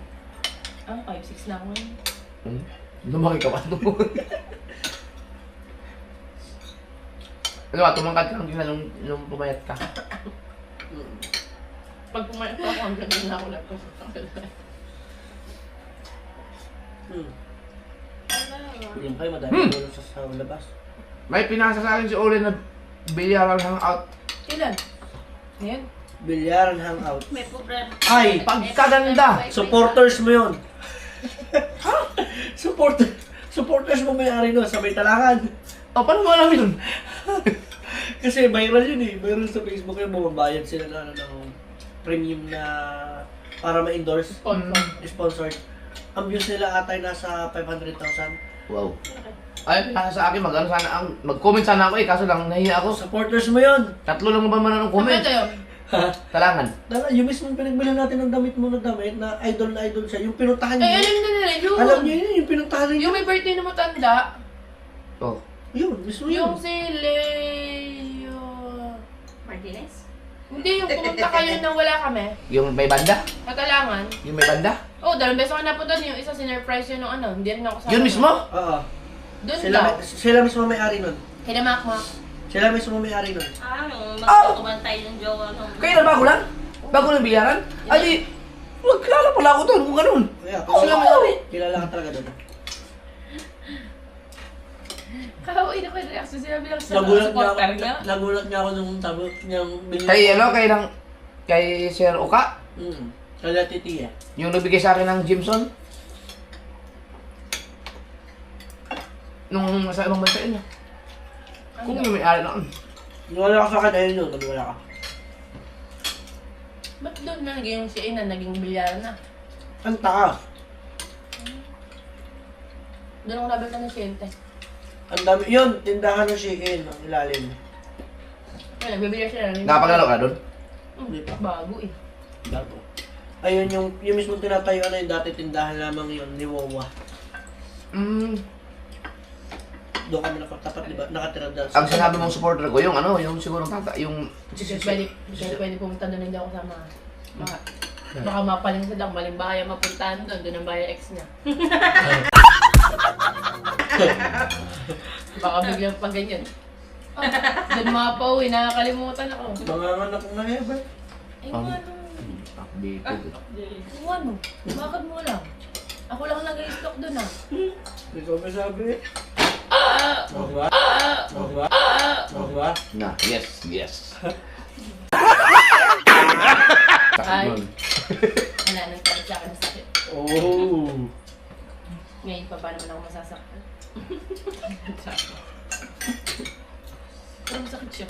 Ah, 5'6" na ako ngayon. Lumaki ka pa. Ano ba, tumangkad ka lang din na nung pumayat ka. Pag pumayat pa ako, hanggang na ako lang. Yung kayo madami tulog sa labas. May pinasa sa akin si Ole na bilyaran hangout. Kailan? Ngayon? Bilyaran hangout. May problema. Ay! Pagkaganda! Supporters mo yun! Ha? Supporters mo may-ari nun sa may talakan. O, paano mo alam yun? Kasi viral yun eh. Viral sa Facebook yun, bumabayad sila na ng premium na para ma-endorse. Sponsored. Ang views nila atay nasa 500,000. Wow. Ay, pinasa sa akin, mag-comment sana ako eh, kaso lang nahiya ako. Supporters mo yun! 3 lang naman man ang comment. Ano tayo? Ha? Talangan. Yung mismo pinagbilhan natin ng damit mo na damit na idol siya. Yung pinuntahan niyo. Ay, alam na nila yun. Alam niyo yun, yung pinuntahan niyo. Yung may birthday na matanda, Oh. Yun, mismo yun. yung si Leo... Martinez? Hindi, yung pumunta kayo nang wala kami. Yung may banda? Katalangan. Yung may banda? Oh, 2 beses ako napunta yung isa sinurprise yun nung ano. Hindi rin ako kasama. Yun mismo? Oo. Doon daw. Sila mismo may-ari nun. Kinamakmak. Sila mismo may-ari nun. Yung magkakabantay ng jowa ng... Kaya na bago lang? Bago lang bilyaran? Ay, di, magkilala pala ako doon kung ganun. Kaya, Sila may-ari. kilala ka talaga doon. Kakauwi na ko yung reaction sila bilang sa supporter niya. Nagulat niya ako nung tabo niyang binili. Kay Sir Oka, Kala titi eh. yung nagbigay sa akin ng Jimson. Nung nasa ibang bansa yun. Kung yung may-ari na. Wala ka sa akin, ayun yun, wala ka. Ba't doon na naging si Ina, naging bilyaran na? Ang taas. Doon ako nabenta ng siyente. Ang dami, yun, tindahan ng Shein, ang ilalim. Ay, nagbibilya sila. Nakapaglaro ka doon? Hindi pa. Bago eh. Bago. Ayun yung mismo tinatayo na yung dati tindahan lamang yun, ni Wawa. Doon kami nakatapat, di ba? Nakatira dahil Ang sinabi mong supporter ko, yung ano, yung siguro tata, yung... Pwede pumunta doon, hindi ako sama. Baka mapaling sa dang, maling bahay ang mapuntahan doon, doon ang bahay ex niya. Baka biglang pag ganyan. Doon mga pauwi, nakakalimutan ako. Mga anak na heaven. Ay, ano? Dito. Ano? Bakit mo lang? Ako lang nag-i-stock doon ah. Hindi ko masabi. Diba? Diba? Diba? Na, yes, yes. Ay. Sakit nun. Wala nang tayo sa akin na sakit. Oh. Ngayon pa ba naman ako masasaktan? Pero masakit siya.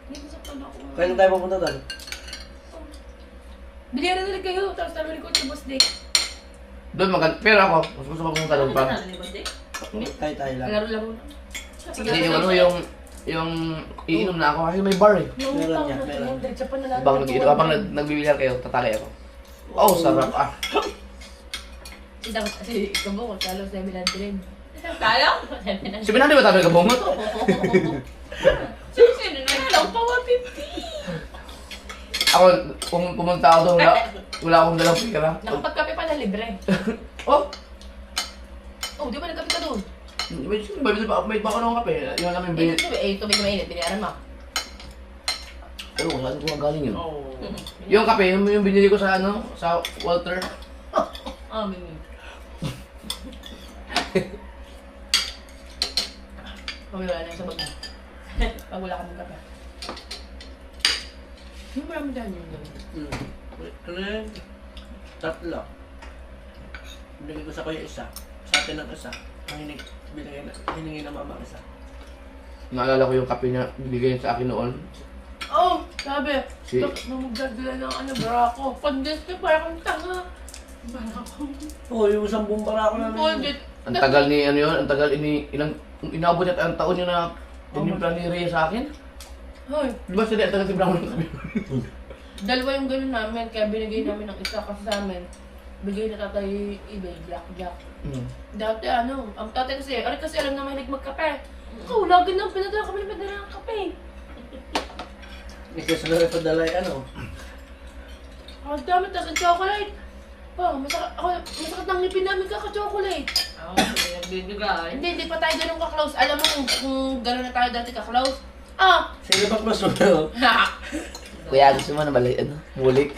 Hindi masaktan ako. Kailan tayo pupunta doon? Bilihan na ulit kayo, tapos tayo ko sa boss day. Doon pero ako, mas gusto ko pumunta doon pa. Tayo lang. Laro lang muna. Hindi yung ano, yung iinom na ako kasi may bar eh. Meron niya, meron. Diretso pa na lang. Habang nagbibilyar kayo, tatagay ako. Oh, sarap ah. Kasi ikaw mo, kalo sa Emirante rin. Kalo? Si Binandi ba tabi ka bungot? Sino na lang pa 150? Ako, kung pumunta ako doon, wala akong dalang pera. Nakapagkape pa na libre. Oh! Oh, di ba nagkape ka doon? May baka ng kape. Yung namin binili. Tubig na mainit, binayaran mo. Pero saan ko galing yun? Oh. Yung kape, yung binili ko sa ano, sa Walter. Ah, mimi. Wala na yung sabag mo. Pag wala kang kape. Yung marami dyan yun. Ano yan? Tatlo. Binigay ko sa kuya isa. Sa atin ang isa. Hiningi na mama isa. Naalala ko yung kape na bibigay sa akin noon. Oh, sabi. Si- Namugdagdala ng ano, barako. Pandit ka, parang tanga. Barako. Oo, yung isang bumbara ko namin. Pandit. Ang tagal ni ano yun, ang tagal inabot niya ang taon yun na tinimpla ni Rhea sa akin. Hoy, Di ba sila ang tagal timpla ko ng kape? dalawa yung gano'n namin, kaya binigay namin ng isa kasi sa amin. Bigay na tatay eBay, Jack. Dati ano, ang tatay kasi, alam na mahilig magkape. Ikaw, lagi nang pinadala kami ng kape. Hindi kasi na padala yung ano. Ang dami, tas ang chocolate. Pa, masakit ng ngipin namin kaka-chocolate. Oo, nagbibigay. Hindi pa tayo ganun ka-close. Alam mo kung gano'n na tayo dati ka-close? Ah! Sino ba mas mo? Kuya, gusto mo na balay, ano, mulik.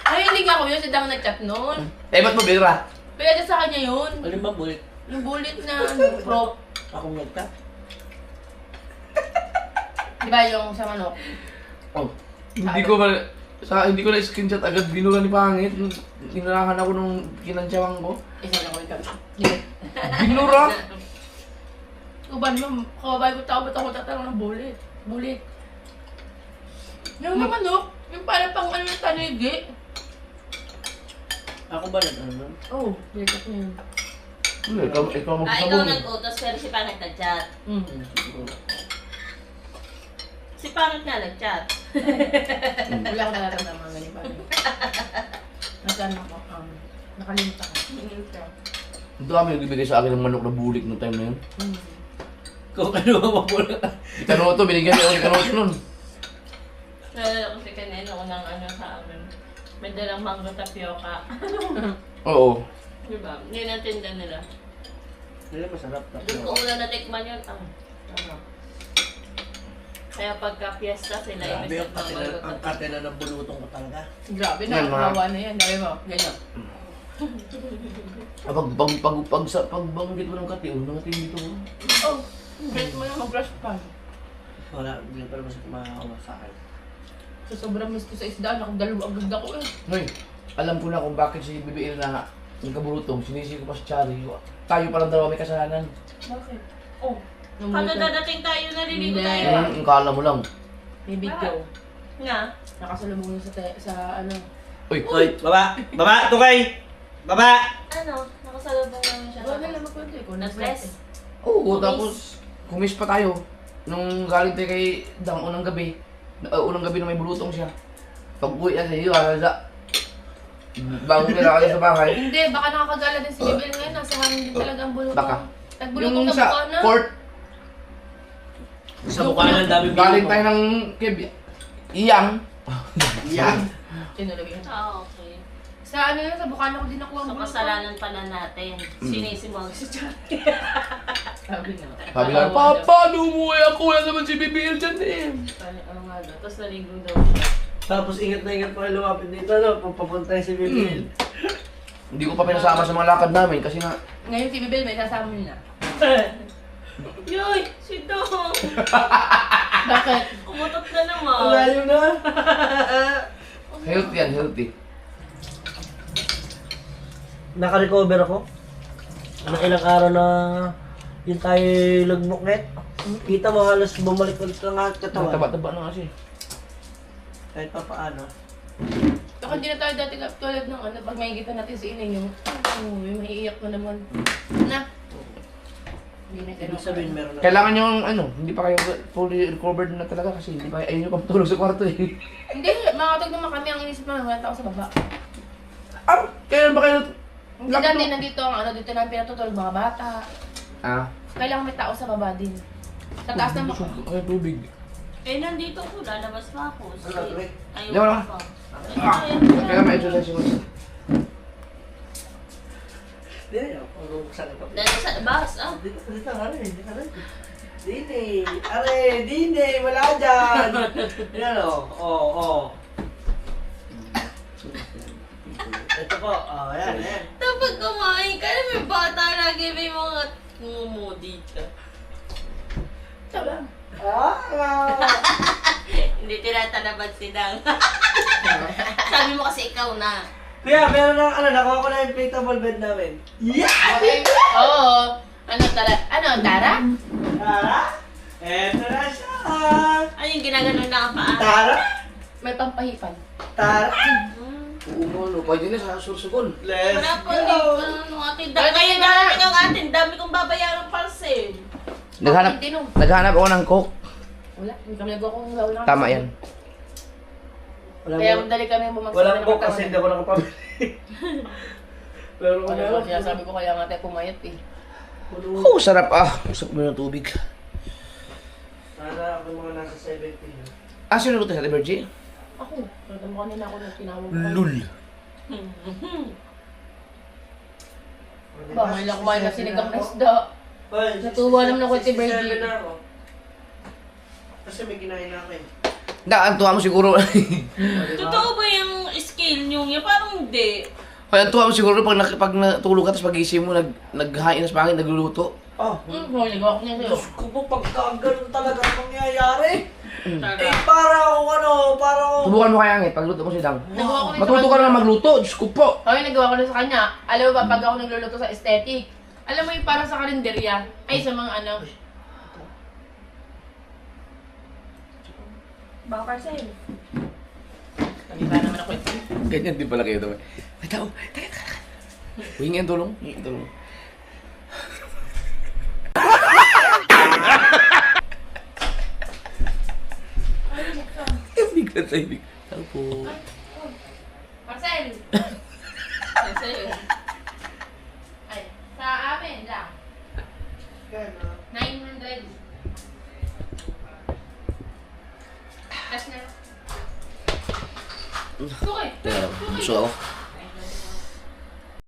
Ay, hindi nga ako yun. Si Dang nag-chat noon. Eh, ba't mo bira? Pwede sa kanya yun. Alin ba bulit? Yung bullet na ano, pro. Ako ngagta? Di ba yung sa manok? Oh, hindi ko na screenshot agad binura ni Pangit. Tinurahan ako nung kinansyawang ko. Isa lang ko yung kami. Binura? Uban mo, kababay ko tao, ba't ako tatanong ng bullet? Bullet. Yung mga manok, yung parang pang ano yung tanigi. Ako ba nag ano nun? Oh, bullet ko yun. Ikaw Ikaw magsabong. nag-utos pero si Panat nag-chat. Si Panat nga nag-chat. Wala ko natatanda mga ganyan pa. Nasaan ako? Nakalimta ko. Ito kami nagbibigay sa akin ng manok na bulik noong time na yun. Kung ano ba mapula. Ikanoto, binigyan niya ako ikanoto nun. Nalala ko si Kanelo ng ano sa amin. May dalang mango tapioca. Oo. Diba? Hindi natinda nila. Hindi masarap. Doon ko una natikman yun. Kaya pagka fiesta sila, Grabe ibig ang katena, ang sabihin katena ng bulutong ko talaga. Grabe na, Yan, mga- kawawa na yan. Dami mo, ganyan. Pagbanggit mo ng kati, unang kati dito mo. Oh, bet mo na mag-brush pan. Wala, hindi pa naman siya kumakawa sa akin. So, sobrang miss ko sa isda, nakadalawa agad ako eh. Noy, alam ko na kung bakit si BBL na nagkaburutong, sinisi ko pa si Charlie. Tayo palang dalawa may kasalanan. Bakit? Oh, Kada dadating tayo, naliligo Hindi. tayo. Ang kala mo lang. may video. Nga. Nakasalubong sa ano. Uy, Hoy, baba! Baba! Tukay! Baba! Ano? Nakasalubong namin siya. Wala na magkwento eh. Kung Nag-bless. oo, tapos kumis pa tayo. Nung galing tayo kay Dang unang gabi na may bulutong siya. Pag uwi na sa iyo, bago nila sa bahay. Hindi, baka nakakagala din si Bibel ngayon. Nasa hangin din talaga ang bulutong. Baka. Nagbulutong Yung na sa mukha na. court, Sa mukha ng dami galing tayo ng Iyang. Yan. Tinulog yun. Ah, okay. Sa ano yun, sa Bukana ko din nakuha ang So, bulok. kasalanan pala natin. Sinisimog si Johnny. Sabi nga. Sabi lang, Papa, lumuwi ako. Wala naman si BBL dyan eh. Ano nga daw. Tapos naligo daw. Tapos ingat na ingat pa kayo lumapit dito, no? Papunta yung si BBL. Hindi ko pa pinasama sa mga lakad namin kasi nga, Ngayon si Bibel, may sasama nila. Yoy! Si Dong! Bakit? Umutot na naman. Malayo na. healthy yan, healthy. Naka-recover ako. Ng ilang araw na yung tayo lagbuknet. Kita mo halos bumalik ulit ang katawan. Taba-taba na kasi. Kahit pa paano. Baka hindi na tayo dati tulad ng ano, pag makikita natin si Ineng yung, maiiyak na naman. Na. Hindi na Ibig ganun. sabihin meron na. Kailangan yung ano, hindi pa kayo fully recovered na talaga kasi hindi pa ayun yung pagtulog sa kwarto eh. Hindi, makatog naman kami ang inisip na wala tao sa baba. Ah, kailan ba kayo? Hindi dati nandito ang ano, dito namin pinatutulog mga bata. Ah, Kailangan may tao sa baba din. Sa taas na maka. ay tubig. Eh, nandito ko. Lalabas pa ako. Ano, Rick? Ayaw Di ba? pa. Kaya may exercise yung Hindi na yun. Ang buksan ito. Dito sa labas, ah. Dito ka rin. Dito ka rin. Dine. Are, dine. Wala dyan. Yan o. Oo. Ito po. Ayan. Dapat kumain ka na. May bata lagi. May mga ngumudi ka. Ito lang. Hindi tinatalaban si Dang. Sabi mo kasi ikaw na. Kuya, meron na, nakuha ko na yung inflatable bed namin. Okay. Oo. Ano, Tara? Ano, Tara? Tara? Eto na siya. Ay, yung ginaganon na ang paa. Tara? May pampahipan. Tara? Umano, pwede na sa sursugon. Let's Wala pa, go. ano, atin. Kaya darating ang atin. Dami kong babayarang parcel. Naghanap ako ng coke. Wala. Hindi kami nagawa kung wala. Tama yan. Kaya madali kami bumagsak. Walang book kasi hindi ako nakapabili. Pero kung Ano, meron, kaya sabi ko kaya nga tayo pumayat eh. Oh, sarap ah. Gusto mo ng tubig. Sana ako mga nasa 70. Ah, sino luto sa Libergy? Ako. Pagka mo kanina ako nang tinawag ko. Lul. Ba, ngayon lang kumain na sinigang na isda. Natuwa naman ako kay Bergie. Kasi may kinain na ako eh. Ang tuwa mo siguro. Totoo ba yung scale nyo? Parang hindi. Kaya ang tuwa mo siguro pag natulog ka tapos pag-isip mo, naghain na sa pangin, nagluluto. Oh, Nagawa ko niya sa'yo. Diyos ko po, pagka ganun talaga ang mangyayari. Eh, para ako... Subukan mo kaya ngit, pagluto mo si Dang. Nagawa ko rin sa Matuto ka kanya. na magluto, Diyos ko po. Okay, nagawa ko na sa kanya. Alam mo ba, pag ako nagluluto sa aesthetic, alam mo yung parang sa kalenderya, ay sa mga ano. Baka parcel. Naliba naman ako ito. Ganyan din pala kayo naman. Ay, tao, teka. Hingi ang tulong, hingi ang tulong. Bigla tayo, bigla. Tao po. Marcel!